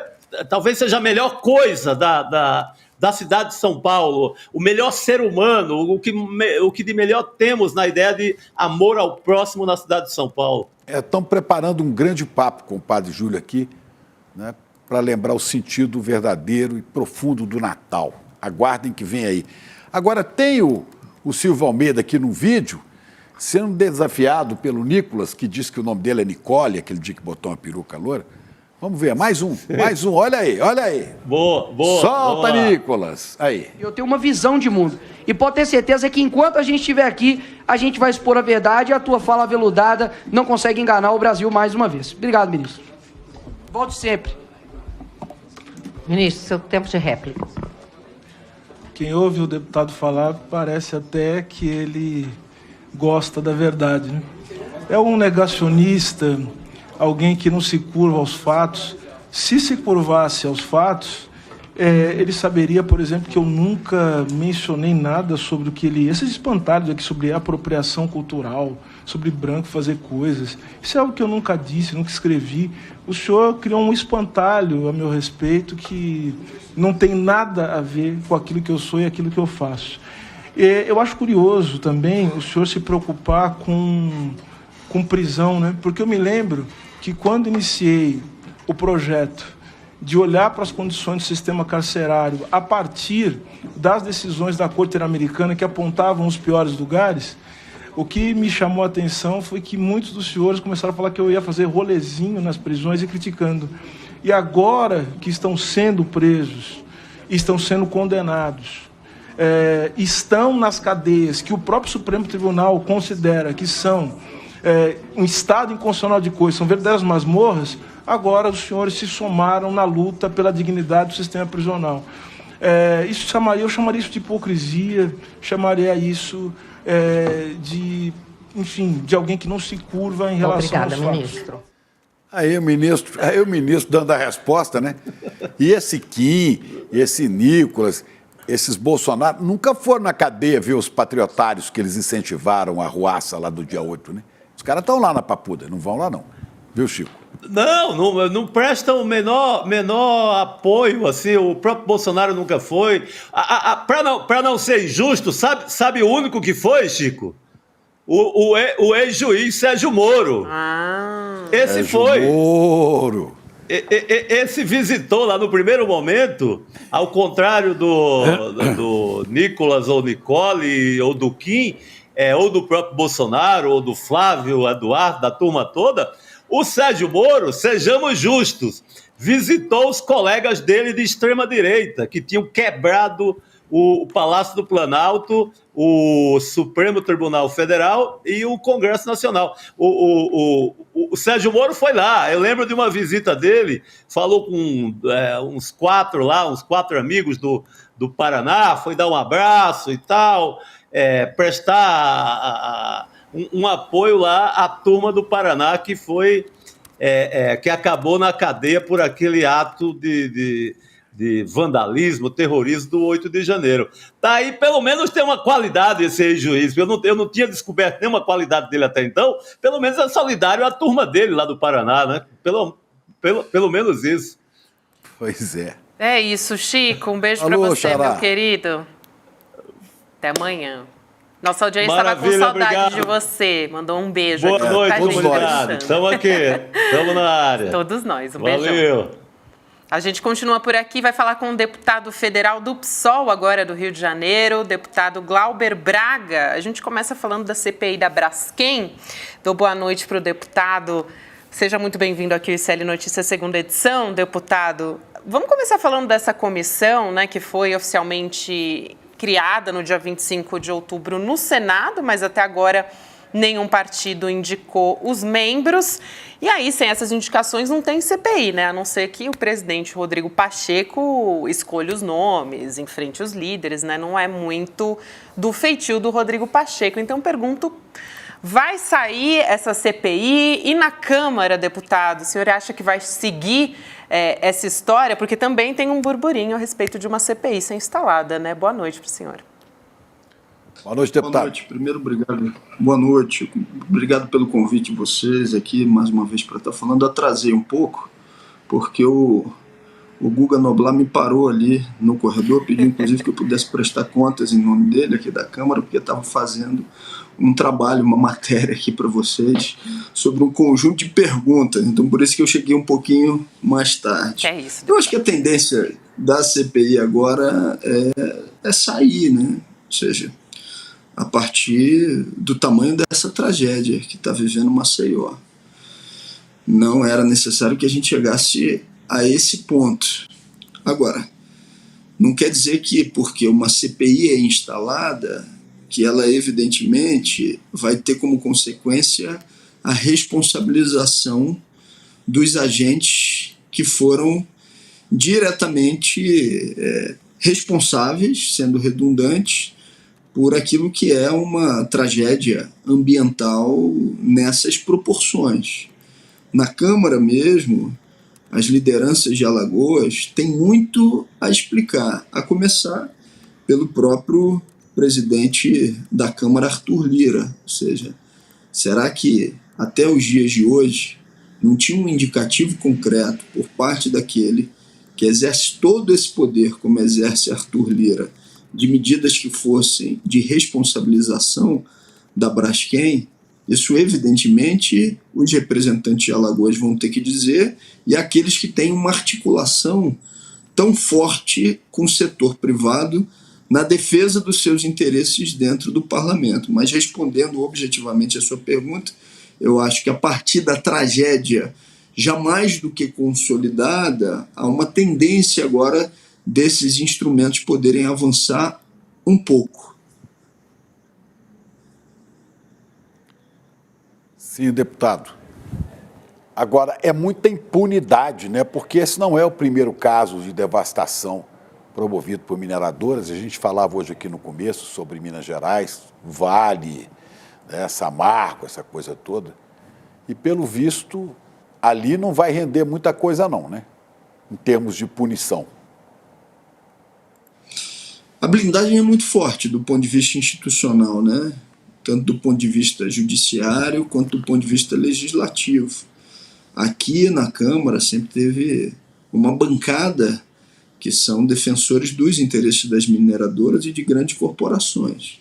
talvez seja a melhor coisa da cidade de São Paulo, o melhor ser humano, o que de melhor temos na ideia de amor ao próximo na cidade de São Paulo. Estão preparando um grande papo com o padre Júlio aqui, né, para lembrar o sentido verdadeiro e profundo do Natal. Aguardem que vem aí. Agora, tem o Silvio Almeida aqui no vídeo, sendo desafiado pelo Nicolas, que disse que o nome dele é Nicole, aquele dia que botou uma peruca loura. Vamos ver, mais um, olha aí. Boa. Solta, boa. Nicolas. Aí. Eu tenho uma visão de mundo. E pode ter certeza que enquanto a gente estiver aqui, a gente vai expor a verdade e a tua fala aveludada não consegue enganar o Brasil mais uma vez. Obrigado, ministro. Volte sempre. Ministro, seu tempo de réplica. Quem ouve o deputado falar parece até que ele gosta da verdade, né? É um negacionista, alguém que não se curva aos fatos. Se se curvasse aos fatos, ele saberia, por exemplo, que eu nunca mencionei nada sobre o que ele... Esses espantalhos aqui sobre apropriação cultural, sobre branco fazer coisas. Isso é algo que eu nunca disse, nunca escrevi. O senhor criou um espantalho a meu respeito que não tem nada a ver com aquilo que eu sou e aquilo que eu faço. Eu acho curioso também o senhor se preocupar com prisão, né? Porque eu me lembro que quando iniciei o projeto de olhar para as condições do sistema carcerário a partir das decisões da Corte Interamericana que apontavam os piores lugares, o que me chamou a atenção foi que muitos dos senhores começaram a falar que eu ia fazer rolezinho nas prisões e criticando. E agora que estão sendo presos, estão sendo condenados, estão nas cadeias que o próprio Supremo Tribunal considera que são um estado inconstitucional de coisas, são verdadeiras masmorras, agora os senhores se somaram na luta pela dignidade do sistema prisional. Eu chamaria isso de hipocrisia, chamaria isso de alguém que não se curva em relação aos fatos. Obrigada, ministro. Aí o ministro dando a resposta, né? E esse Kim, esse Nicolas, esses Bolsonaro, nunca foram na cadeia ver os patriotários que eles incentivaram a ruaça lá do dia 8, né? Os caras estão lá na Papuda, não vão lá não. Viu, Chico? Não prestam o menor apoio, assim, o próprio Bolsonaro nunca foi. Para não ser injusto, sabe o único que foi, Chico? O ex-juiz Sérgio Moro. Esse Sérgio foi. Moro. Esse visitou lá no primeiro momento, ao contrário do Nicolas ou Nicole ou do Kim, ou do próprio Bolsonaro, ou do Flávio, Eduardo, da turma toda. O Sérgio Moro, sejamos justos, visitou os colegas dele de extrema-direita, que tinham quebrado o Palácio do Planalto, o Supremo Tribunal Federal e o Congresso Nacional. O Sérgio Moro foi lá, eu lembro de uma visita dele, falou com uns quatro amigos do Paraná, foi dar um abraço e tal, prestar um apoio lá à turma do Paraná que foi que acabou na cadeia por aquele ato de vandalismo, terrorismo do 8 de janeiro. Tá aí, pelo menos tem uma qualidade esse ex-juiz. Eu não tinha descoberto nenhuma qualidade dele até então, pelo menos é solidário à turma dele lá do Paraná, né? Pelo menos isso. Pois é. É isso, Chico. Um beijo para você, meu querido. Até amanhã. Nossa audiência estava com Maravilha, saudade obrigado. de você. Mandou um beijo Boa aqui. noite, Tá gente obrigado. pensando. Estamos aqui, estamos na área. Todos nós, um beijão. Valeu. A gente continua por aqui, vai falar com o deputado federal do PSOL, agora do Rio de Janeiro, o deputado Glauber Braga. A gente começa falando da CPI da Braskem. Dou boa noite para o deputado. Seja muito bem-vindo aqui ao ICL Notícias, segunda edição, deputado. Vamos começar falando dessa comissão, né, que foi oficialmente criada no dia 25 de outubro no Senado, mas até agora nenhum partido indicou os membros. E aí, sem essas indicações, não tem CPI, né? A não ser que o presidente Rodrigo Pacheco escolha os nomes, enfrente os líderes, né? Não é muito do feitio do Rodrigo Pacheco. Então, pergunto, vai sair essa CPI? E na Câmara, deputado, o senhor acha que vai seguir essa história? Porque também tem um burburinho a respeito de uma CPI ser instalada, né? Boa noite para o senhor. Boa noite, deputado. Boa noite. Primeiro, obrigado. Boa noite. Obrigado pelo convite de vocês aqui, mais uma vez, para estar falando. Atrasei um pouco, porque o Guga Noblar me parou ali no corredor, pediu, inclusive, que eu pudesse prestar contas em nome dele aqui da Câmara, porque estava fazendo um trabalho, uma matéria aqui para vocês, sobre um conjunto de perguntas. Então, por isso que eu cheguei um pouquinho mais tarde. É isso. Eu acho que a tendência da CPI agora é sair, né? Ou seja, a partir do tamanho dessa tragédia que está vivendo Maceió. Não era necessário que a gente chegasse a esse ponto. Agora, não quer dizer que porque uma CPI é instalada, que ela evidentemente vai ter como consequência a responsabilização dos agentes que foram diretamente responsáveis, sendo redundantes, por aquilo que é uma tragédia ambiental nessas proporções. Na Câmara mesmo, as lideranças de Alagoas têm muito a explicar, a começar pelo próprio presidente da Câmara, Arthur Lira. Ou seja, será que até os dias de hoje não tinha um indicativo concreto por parte daquele que exerce todo esse poder, como exerce Arthur Lira, de medidas que fossem de responsabilização da Braskem? Isso, evidentemente, os representantes de Alagoas vão ter que dizer, e aqueles que têm uma articulação tão forte com o setor privado na defesa dos seus interesses dentro do parlamento. Mas, respondendo objetivamente a sua pergunta, eu acho que a partir da tragédia já mais do que consolidada, há uma tendência agora desses instrumentos poderem avançar um pouco. Sim, deputado. Agora, é muita impunidade, né? Porque esse não é o primeiro caso de devastação promovido por mineradoras. A gente falava hoje aqui no começo sobre Minas Gerais, Vale, né, Samarco, essa coisa toda. E, pelo visto, ali não vai render muita coisa não, né? Em termos de punição. A blindagem é muito forte do ponto de vista institucional, né? Tanto do ponto de vista judiciário quanto do ponto de vista legislativo. Aqui na Câmara sempre teve uma bancada que são defensores dos interesses das mineradoras e de grandes corporações.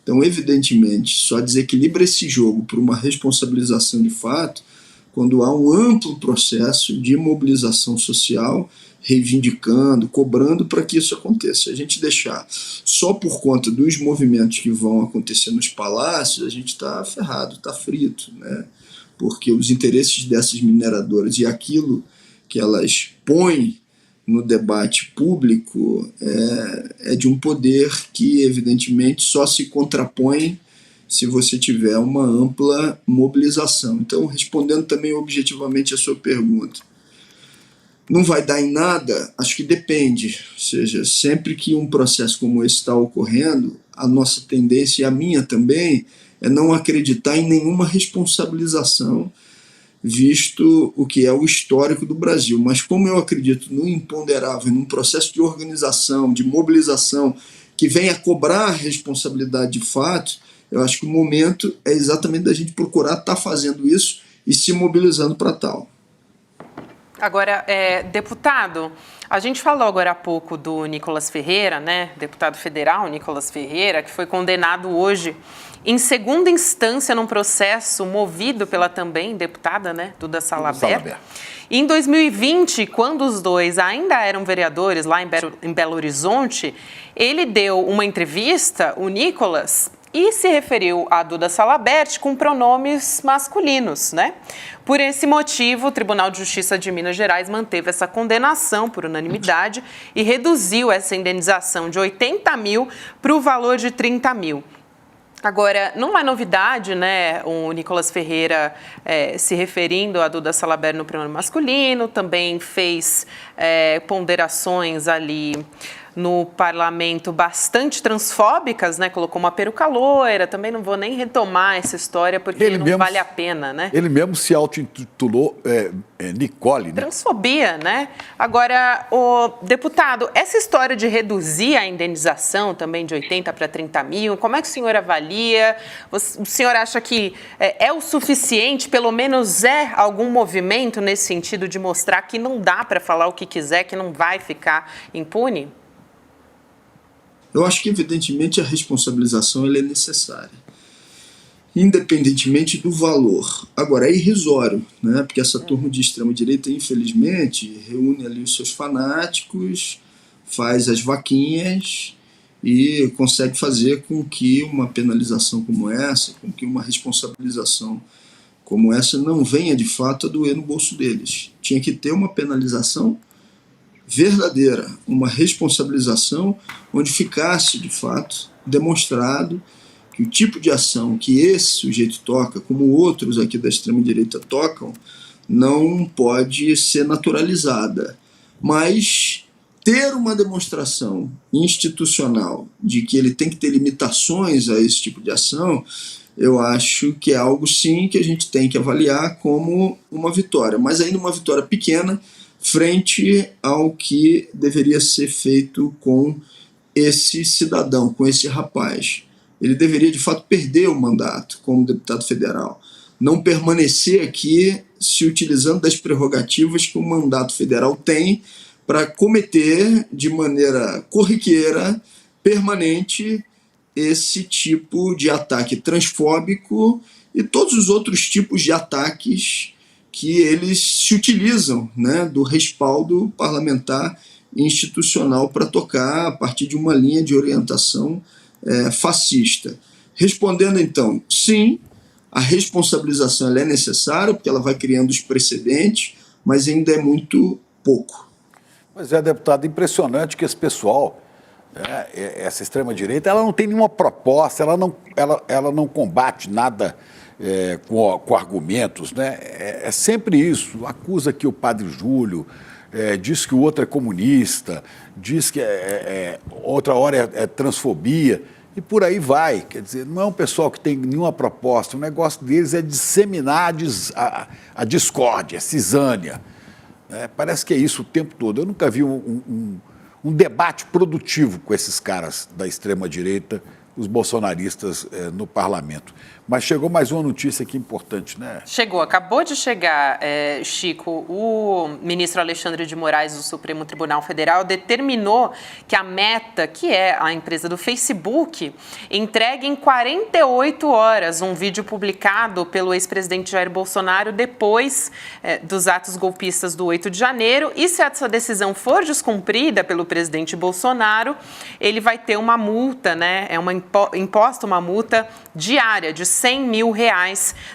Então, evidentemente, só desequilibra esse jogo por uma responsabilização de fato quando há um amplo processo de mobilização social, reivindicando, cobrando para que isso aconteça. Se a gente deixar só por conta dos movimentos que vão acontecer nos palácios, a gente está ferrado, está frito, né? Porque os interesses dessas mineradoras e aquilo que elas põem no debate público é de um poder que, evidentemente, só se contrapõe se você tiver uma ampla mobilização. Então, respondendo também objetivamente a sua pergunta, não vai dar em nada? Acho que depende. Ou seja, sempre que um processo como esse está ocorrendo, a nossa tendência, e a minha também, é não acreditar em nenhuma responsabilização, visto o que é o histórico do Brasil. Mas como eu acredito no imponderável, num processo de organização, de mobilização, que venha cobrar a responsabilidade de fato, eu acho que o momento é exatamente da gente procurar estar fazendo isso e se mobilizando para tal. Agora, deputado, a gente falou agora há pouco do Nicolas Ferreira, né? Deputado federal Nicolas Ferreira, que foi condenado hoje em segunda instância num processo movido pela também deputada, né, Duda Salabert. Em 2020, quando os dois ainda eram vereadores lá em Belo Horizonte, ele deu uma entrevista, o Nicolas, e se referiu a Duda Salabert com pronomes masculinos, né? Por esse motivo, o Tribunal de Justiça de Minas Gerais manteve essa condenação por unanimidade e reduziu essa indenização de 80 mil para o valor de 30 mil. Agora, não é novidade, né, o Nicolas Ferreira se referindo a Duda Salabert no pronome masculino, também fez ponderações ali no parlamento bastante transfóbicas, né? Colocou uma peruca loira, também não vou nem retomar essa história porque ele não mesmo, vale a pena, né? Ele mesmo se auto-intitulou Nicole, né? Transfobia, né? Agora, o deputado, essa história de reduzir a indenização também de 80 para 30 mil, como é que o senhor avalia? O senhor acha que é o suficiente, pelo menos algum movimento nesse sentido de mostrar que não dá para falar o que quiser, que não vai ficar impune? Eu acho que, evidentemente, a responsabilização ela é necessária, independentemente do valor. Agora, é irrisório, né? Porque essa turma de extrema-direita, infelizmente, reúne ali os seus fanáticos, faz as vaquinhas e consegue fazer com que uma penalização como essa, com que uma responsabilização como essa não venha, de fato, a doer no bolso deles. Tinha que ter uma penalização verdadeira, uma responsabilização onde ficasse, de fato, demonstrado que o tipo de ação que esse sujeito toca, como outros aqui da extrema-direita tocam, não pode ser naturalizada. Mas ter uma demonstração institucional de que ele tem que ter limitações a esse tipo de ação, eu acho que é algo, sim, que a gente tem que avaliar como uma vitória, mas ainda uma vitória pequena, frente ao que deveria ser feito com esse cidadão, com esse rapaz. Ele deveria, de fato, perder o mandato como deputado federal, não permanecer aqui se utilizando das prerrogativas que o mandato federal tem para cometer de maneira corriqueira, permanente, esse tipo de ataque transfóbico e todos os outros tipos de ataques que eles se utilizam, né, do respaldo parlamentar e institucional para tocar a partir de uma linha de orientação fascista. Respondendo, então, sim, a responsabilização ela é necessária, porque ela vai criando os precedentes, mas ainda é muito pouco. Mas deputado, impressionante que esse pessoal, essa extrema-direita, ela não tem nenhuma proposta, ela não combate nada com argumentos, né? É sempre isso. Acusa que o padre Júlio, diz que o outro é comunista, diz que outra hora é transfobia, e por aí vai. Quer dizer, não é um pessoal que tem nenhuma proposta, o negócio deles é disseminar a discórdia, a cisânia. Parece que é isso o tempo todo. Eu nunca vi um debate produtivo com esses caras da extrema-direita, os bolsonaristas no parlamento. Mas chegou mais uma notícia aqui importante, né? Chegou, acabou de chegar, Chico. O ministro Alexandre de Moraes do Supremo Tribunal Federal determinou que a Meta, que é a empresa do Facebook, entregue em 48 horas um vídeo publicado pelo ex-presidente Jair Bolsonaro depois dos atos golpistas do 8 de janeiro. E se essa decisão for descumprida pelo presidente Bolsonaro, ele vai ter uma multa, né? Imposta uma multa diária de R$100 mil,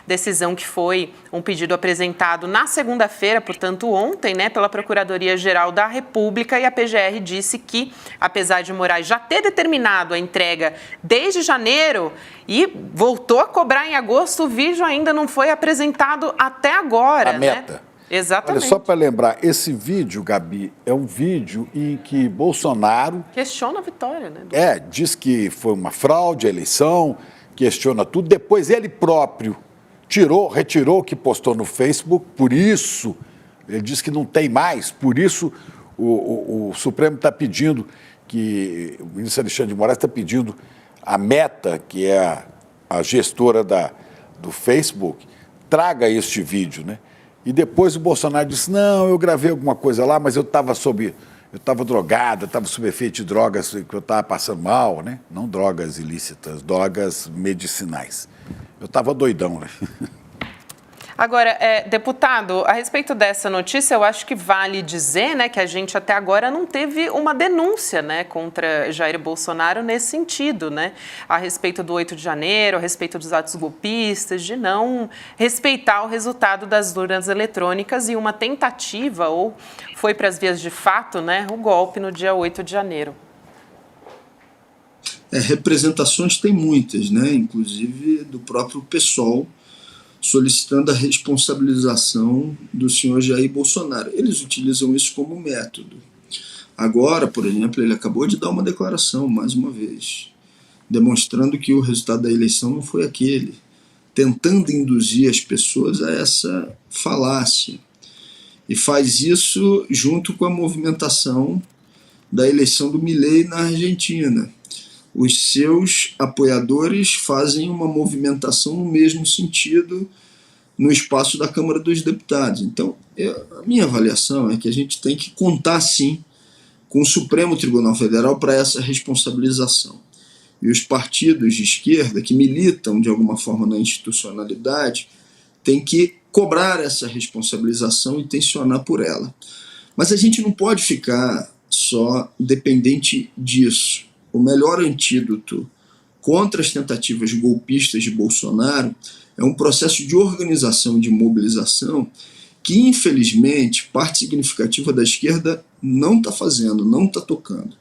decisão que foi um pedido apresentado na segunda-feira, portanto ontem, né, pela Procuradoria-Geral da República, e a PGR disse que, apesar de Moraes já ter determinado a entrega desde janeiro e voltou a cobrar em agosto, o vídeo ainda não foi apresentado até agora. A Meta. Né? Exatamente. Olha, só para lembrar, esse vídeo, Gabi, é um vídeo em que Bolsonaro... questiona a vitória, né? Diz que foi uma fraude a eleição, questiona tudo. Depois ele próprio retirou o que postou no Facebook, por isso, ele diz que não tem mais, por isso o Supremo está pedindo o ministro Alexandre de Moraes está pedindo a Meta, que é a gestora do Facebook, traga este vídeo, né? E depois o Bolsonaro disse, não, eu gravei alguma coisa lá, mas eu estava drogado, eu estava sob efeito de drogas, que eu estava passando mal, né? Não drogas ilícitas, drogas medicinais. Eu estava doidão, né? Agora, deputado, a respeito dessa notícia, eu acho que vale dizer, né, que a gente até agora não teve uma denúncia, né, contra Jair Bolsonaro nesse sentido, né, a respeito do 8 de janeiro, a respeito dos atos golpistas, de não respeitar o resultado das urnas eletrônicas e uma tentativa, ou foi para as vias de fato, né, o golpe no dia 8 de janeiro. Representações tem muitas, né, inclusive do próprio PSOL, solicitando a responsabilização do senhor Jair Bolsonaro. Eles utilizam isso como método. Agora, por exemplo, ele acabou de dar uma declaração, mais uma vez, demonstrando que o resultado da eleição não foi aquele, tentando induzir as pessoas a essa falácia. E faz isso junto com a movimentação da eleição do Milei na Argentina. Os seus apoiadores fazem uma movimentação no mesmo sentido no espaço da Câmara dos Deputados. Então, a minha avaliação é que a gente tem que contar, sim, com o Supremo Tribunal Federal para essa responsabilização. E os partidos de esquerda que militam, de alguma forma, na institucionalidade, têm que cobrar essa responsabilização e tensionar por ela. Mas a gente não pode ficar só dependente disso. O melhor antídoto contra as tentativas golpistas de Bolsonaro é um processo de organização e de mobilização que, infelizmente, parte significativa da esquerda não está fazendo, não está tocando.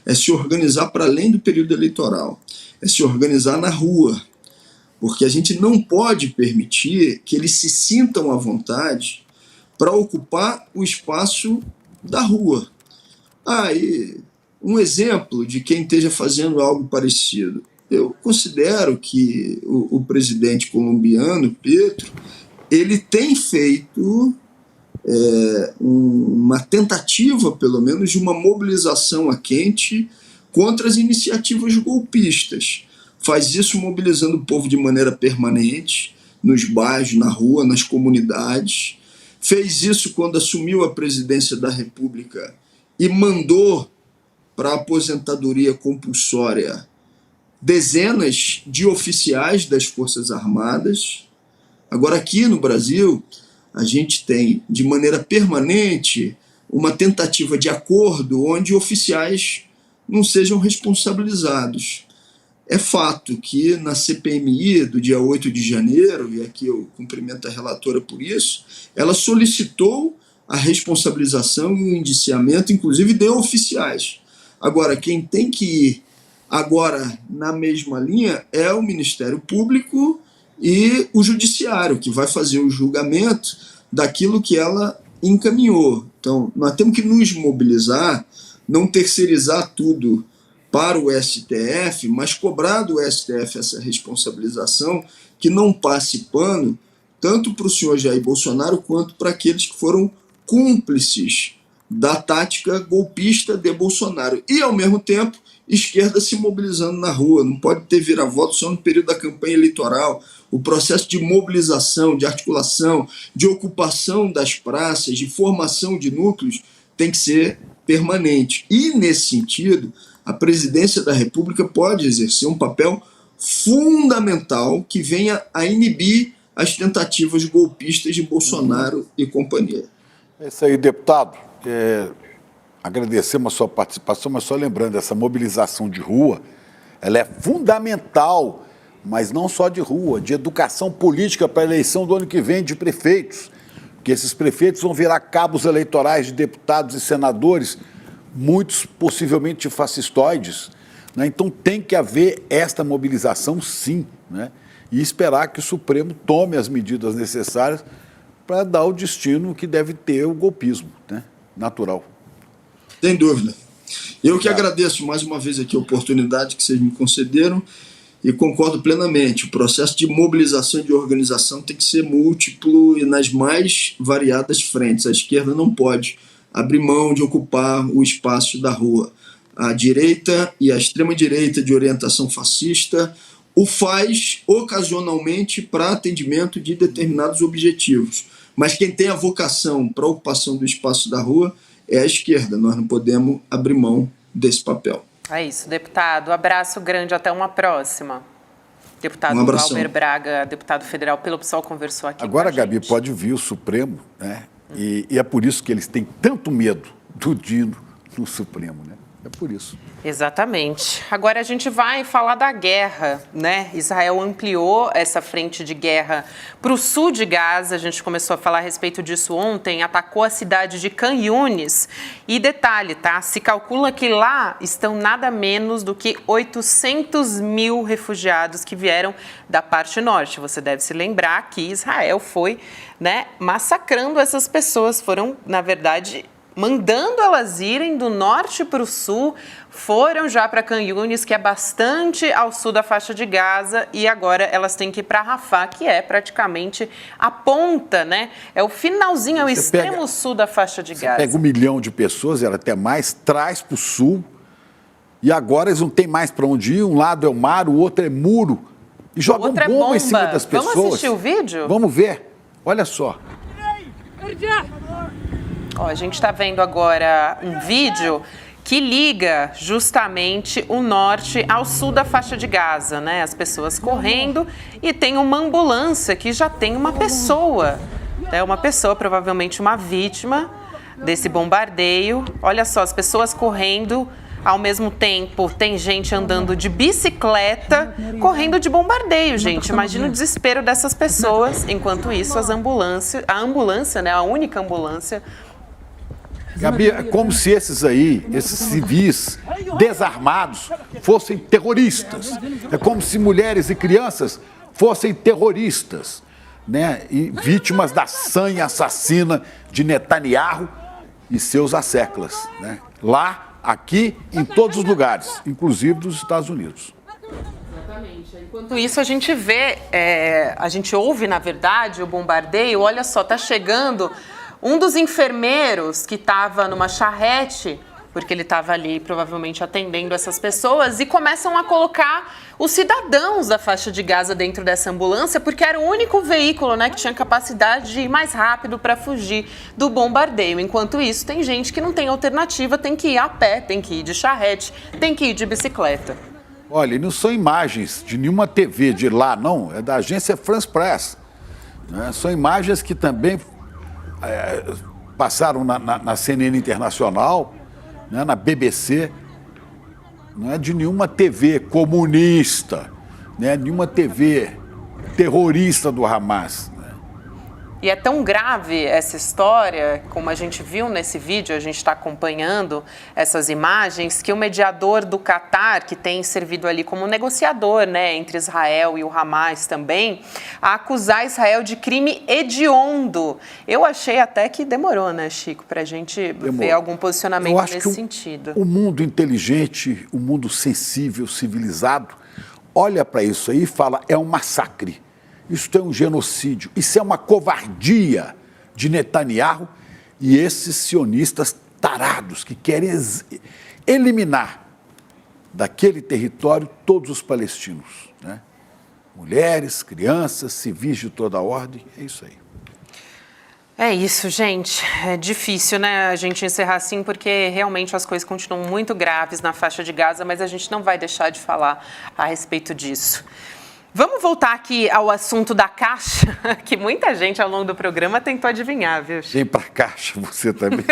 É se organizar para além do período eleitoral, é se organizar na rua, porque a gente não pode permitir que eles se sintam à vontade para ocupar o espaço da rua. E um exemplo de quem esteja fazendo algo parecido. Eu considero que o presidente colombiano, Petro, ele tem feito uma tentativa, pelo menos, de uma mobilização a quente contra as iniciativas golpistas. Faz isso mobilizando o povo de maneira permanente, nos bairros, na rua, nas comunidades. Fez isso quando assumiu a presidência da República e mandou para a aposentadoria compulsória dezenas de oficiais das Forças Armadas. Agora, aqui no Brasil, a gente tem, de maneira permanente, uma tentativa de acordo onde oficiais não sejam responsabilizados. É fato que na CPMI do dia 8 de janeiro, e aqui eu cumprimento a relatora por isso, ela solicitou a responsabilização e o indiciamento, inclusive de oficiais. Agora, quem tem que ir agora na mesma linha é o Ministério Público e o Judiciário, que vai fazer o julgamento daquilo que ela encaminhou. Então, nós temos que nos mobilizar, não terceirizar tudo para o STF, mas cobrar do STF essa responsabilização, que não passe pano tanto para o senhor Jair Bolsonaro quanto para aqueles que foram cúmplices da tática golpista de Bolsonaro. E, ao mesmo tempo, esquerda se mobilizando na rua. Não pode ter vira-voto só no período da campanha eleitoral. O processo de mobilização, de articulação, de ocupação das praças, de formação de núcleos, tem que ser permanente. E, nesse sentido, a presidência da República pode exercer um papel fundamental que venha a inibir as tentativas golpistas de Bolsonaro e companhia. É isso aí, deputado. Agradecemos a sua participação, mas só lembrando, essa mobilização de rua, ela é fundamental, mas não só de rua, de educação política para a eleição do ano que vem de prefeitos, porque esses prefeitos vão virar cabos eleitorais de deputados e senadores, muitos possivelmente fascistoides, né? Então tem que haver esta mobilização, sim, né? E esperar que o Supremo tome as medidas necessárias para dar o destino que deve ter o golpismo, né? Natural. Sem dúvida. Eu que agradeço mais uma vez aqui a oportunidade que vocês me concederam e concordo plenamente. O processo de mobilização e de organização tem que ser múltiplo e nas mais variadas frentes. A esquerda não pode abrir mão de ocupar o espaço da rua. A direita e a extrema-direita de orientação fascista o faz ocasionalmente para atendimento de determinados objetivos. Mas quem tem a vocação para a ocupação do espaço da rua é a esquerda. Nós não podemos abrir mão desse papel. É isso, deputado. Abraço grande, até uma próxima. Deputado Glauber Braga, deputado federal pelo PSOL, conversou aqui agora, com a Gabi, gente. pode vir o Supremo, né? E é por isso que eles têm tanto medo do Dino no Supremo, né? É por isso. Exatamente. Agora a gente vai falar da guerra, né? Israel ampliou essa frente de guerra para o sul de Gaza. A gente começou a falar a respeito disso ontem. Atacou a cidade de Khan Yunis. E detalhe, tá? Se calcula que lá estão nada menos do que 800 mil refugiados que vieram da parte norte. Você deve se lembrar que Israel foi, né, massacrando essas pessoas. Foram, na verdade, mandando elas irem do norte para o sul, foram já para Khan Yunis, que é bastante ao sul da faixa de Gaza, e agora elas têm que ir para Rafah, que é praticamente a ponta, né? É o finalzinho, é o extremo sul da faixa de Gaza. Pega 1 milhão de pessoas, era até mais, traz para o sul, e agora eles não têm mais para onde ir, um lado é o mar, o outro é muro, e jogam bomba em cima das pessoas. Vamos assistir o vídeo? Vamos ver, olha só. Ó, a gente está vendo agora um vídeo que liga justamente o norte ao sul da faixa de Gaza, né? As pessoas correndo e tem uma ambulância que já tem uma pessoa. É uma pessoa, provavelmente uma vítima desse bombardeio. Olha só, as pessoas correndo, ao mesmo tempo tem gente andando de bicicleta, correndo de bombardeio, gente. Imagina o desespero dessas pessoas. Enquanto isso, a ambulância, né? A única ambulância. Gabi, é como se esses civis desarmados, fossem terroristas. É como se mulheres e crianças fossem terroristas, né? E vítimas da sanha assassina de Netanyahu e seus asseclas, né? Lá, aqui, em todos os lugares, inclusive dos Estados Unidos. Exatamente. Enquanto isso, a gente vê, a gente ouve, na verdade, o bombardeio. Olha só, está chegando um dos enfermeiros que estava numa charrete, porque ele estava ali provavelmente atendendo essas pessoas, e começam a colocar os cidadãos da faixa de Gaza dentro dessa ambulância, porque era o único veículo, né, que tinha capacidade de ir mais rápido para fugir do bombardeio. Enquanto isso, tem gente que não tem alternativa, tem que ir a pé, tem que ir de charrete, tem que ir de bicicleta. Olha, não são imagens de nenhuma TV de lá, não, é da agência France Press, né? São imagens que também passaram na CNN Internacional, né, na BBC, não é de nenhuma TV comunista, né, nenhuma TV terrorista do Hamas. E é tão grave essa história, como a gente viu nesse vídeo, a gente está acompanhando essas imagens, que o mediador do Catar, que tem servido ali como negociador, né, entre Israel e o Hamas também, a acusar Israel de crime hediondo. Eu achei até que demorou, né, Chico, para a gente ver algum posicionamento nesse sentido. O mundo inteligente, o mundo sensível, civilizado, olha para isso aí e fala, é um massacre. Isso é um genocídio, isso é uma covardia de Netanyahu e esses sionistas tarados que querem eliminar daquele território todos os palestinos, né? Mulheres, crianças, civis de toda a ordem, é isso aí. É isso, gente. É difícil, né, a gente encerrar assim, porque realmente as coisas continuam muito graves na faixa de Gaza, mas a gente não vai deixar de falar a respeito disso. Vamos voltar aqui ao assunto da Caixa, que muita gente ao longo do programa tentou adivinhar, viu? Vem pra Caixa, você também.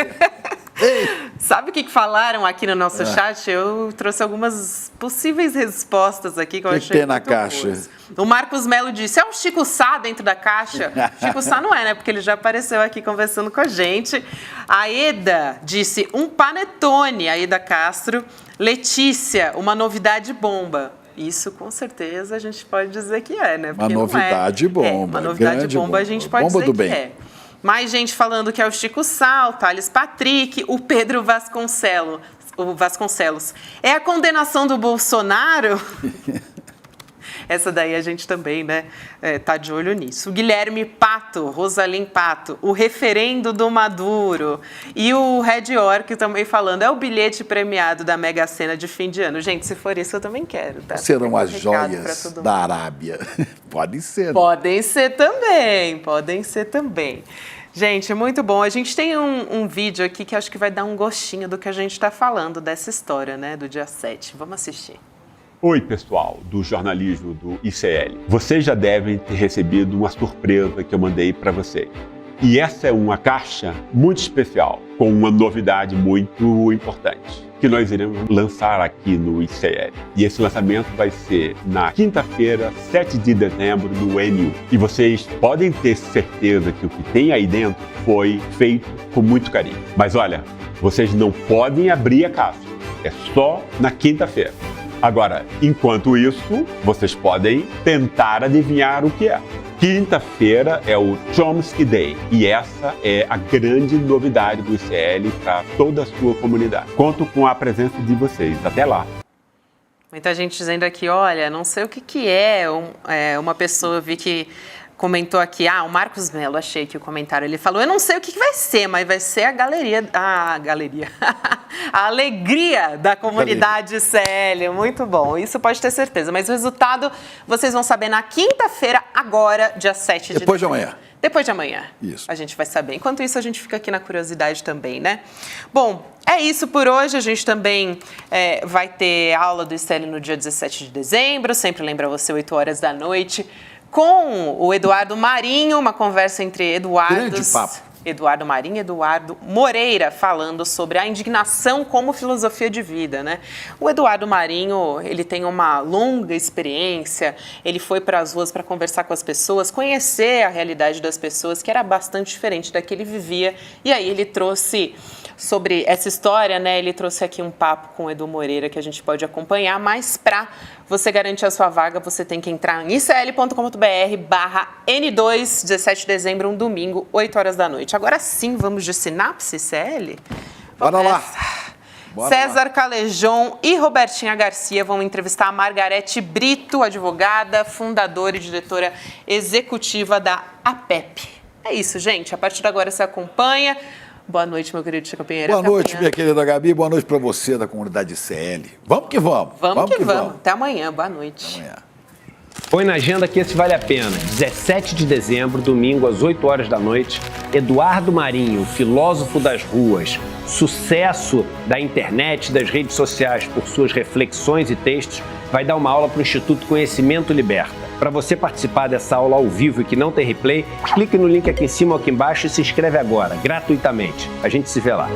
Sabe o que falaram aqui no nosso chat? Eu trouxe algumas possíveis respostas aqui que eu achei tem na Caixa? boas. O Marcos Melo disse, é o Chico Sá dentro da Caixa? Chico Sá não é, né? Porque ele já apareceu aqui conversando com a gente. A Eda disse, um panetone, a Eda Castro. Letícia, uma novidade bomba. Isso, com certeza, a gente pode dizer que é, né? Porque uma novidade bomba. Uma novidade bomba, a gente pode dizer que é. Mais gente falando que é o Chico Sá, o Thales Patrick, o Pedro Vasconcelos. É a condenação do Bolsonaro? Essa daí a gente também, né, tá de olho nisso. O Guilherme Pato, Rosalim Pato, o referendo do Maduro. E o Red York também falando, é o bilhete premiado da Mega Sena de fim de ano. Gente, se for isso, eu também quero, tá? Serão as joias da Arábia. Podem ser. Podem ser também, podem ser também. Gente, muito bom. A gente tem um vídeo aqui que acho que vai dar um gostinho do que a gente está falando dessa história, né, do dia 7. Vamos assistir. Oi, pessoal do jornalismo do ICL. Vocês já devem ter recebido uma surpresa que eu mandei para vocês. E essa é uma caixa muito especial, com uma novidade muito importante, que nós iremos lançar aqui no ICL. E esse lançamento vai ser na quinta-feira, 7 de dezembro, no NU. E vocês podem ter certeza que o que tem aí dentro foi feito com muito carinho. Mas olha, vocês não podem abrir a caixa, é só na quinta-feira. Agora, enquanto isso, vocês podem tentar adivinhar o que é. Quinta-feira é o Chomsky Day e essa é a grande novidade do ICL para toda a sua comunidade. Conto com a presença de vocês. Até lá! Muita gente dizendo aqui, olha, não sei o que é. Uma pessoa, eu vi que comentou aqui, o Marcos Melo, achei que o comentário, ele falou, eu não sei o que vai ser, mas vai ser a alegria da comunidade ICL, muito bom, isso pode ter certeza, mas o resultado vocês vão saber na quinta-feira, agora, dia 7 de Depois de amanhã. Depois de amanhã. Isso. A gente vai saber. Enquanto isso, a gente fica aqui na curiosidade também, né? Bom, é isso por hoje. A gente também vai ter aula do ICL no dia 17 de dezembro, sempre lembra você, 8 horas da noite, com o Eduardo Marinho, uma conversa entre Grande papo. Eduardo Marinho e Eduardo Moreira, falando sobre a indignação como filosofia de vida, né? O Eduardo Marinho, ele tem uma longa experiência, ele foi para as ruas para conversar com as pessoas, conhecer a realidade das pessoas, que era bastante diferente da que ele vivia, e aí ele trouxe sobre essa história, né? Ele trouxe aqui um papo com o Edu Moreira que a gente pode acompanhar, mas para você garantir a sua vaga, você tem que entrar em icl.com.br/N2, 17 de dezembro, um domingo, 8 horas da noite. Agora sim, vamos de Sinapse ICL? Bora lá! César Calejon e Robertinha Garcia vão entrevistar a Margarete Brito, advogada, fundadora e diretora executiva da APEP. É isso, gente. A partir de agora você acompanha. Boa noite, meu querido Chico Pinheiro. Boa noite, minha querida Gabi. Boa noite para você da comunidade ICL. Vamos que vamos. Vamos que vamos. Até amanhã. Boa noite. Até amanhã. Põe na agenda que esse vale a pena. 17 de dezembro, domingo, às 8 horas da noite, Eduardo Marinho, filósofo das ruas, sucesso da internet, das redes sociais por suas reflexões e textos, vai dar uma aula para o Instituto Conhecimento Liberta. Para você participar dessa aula ao vivo e que não tem replay, clique no link aqui em cima ou aqui embaixo e se inscreve agora, gratuitamente. A gente se vê lá.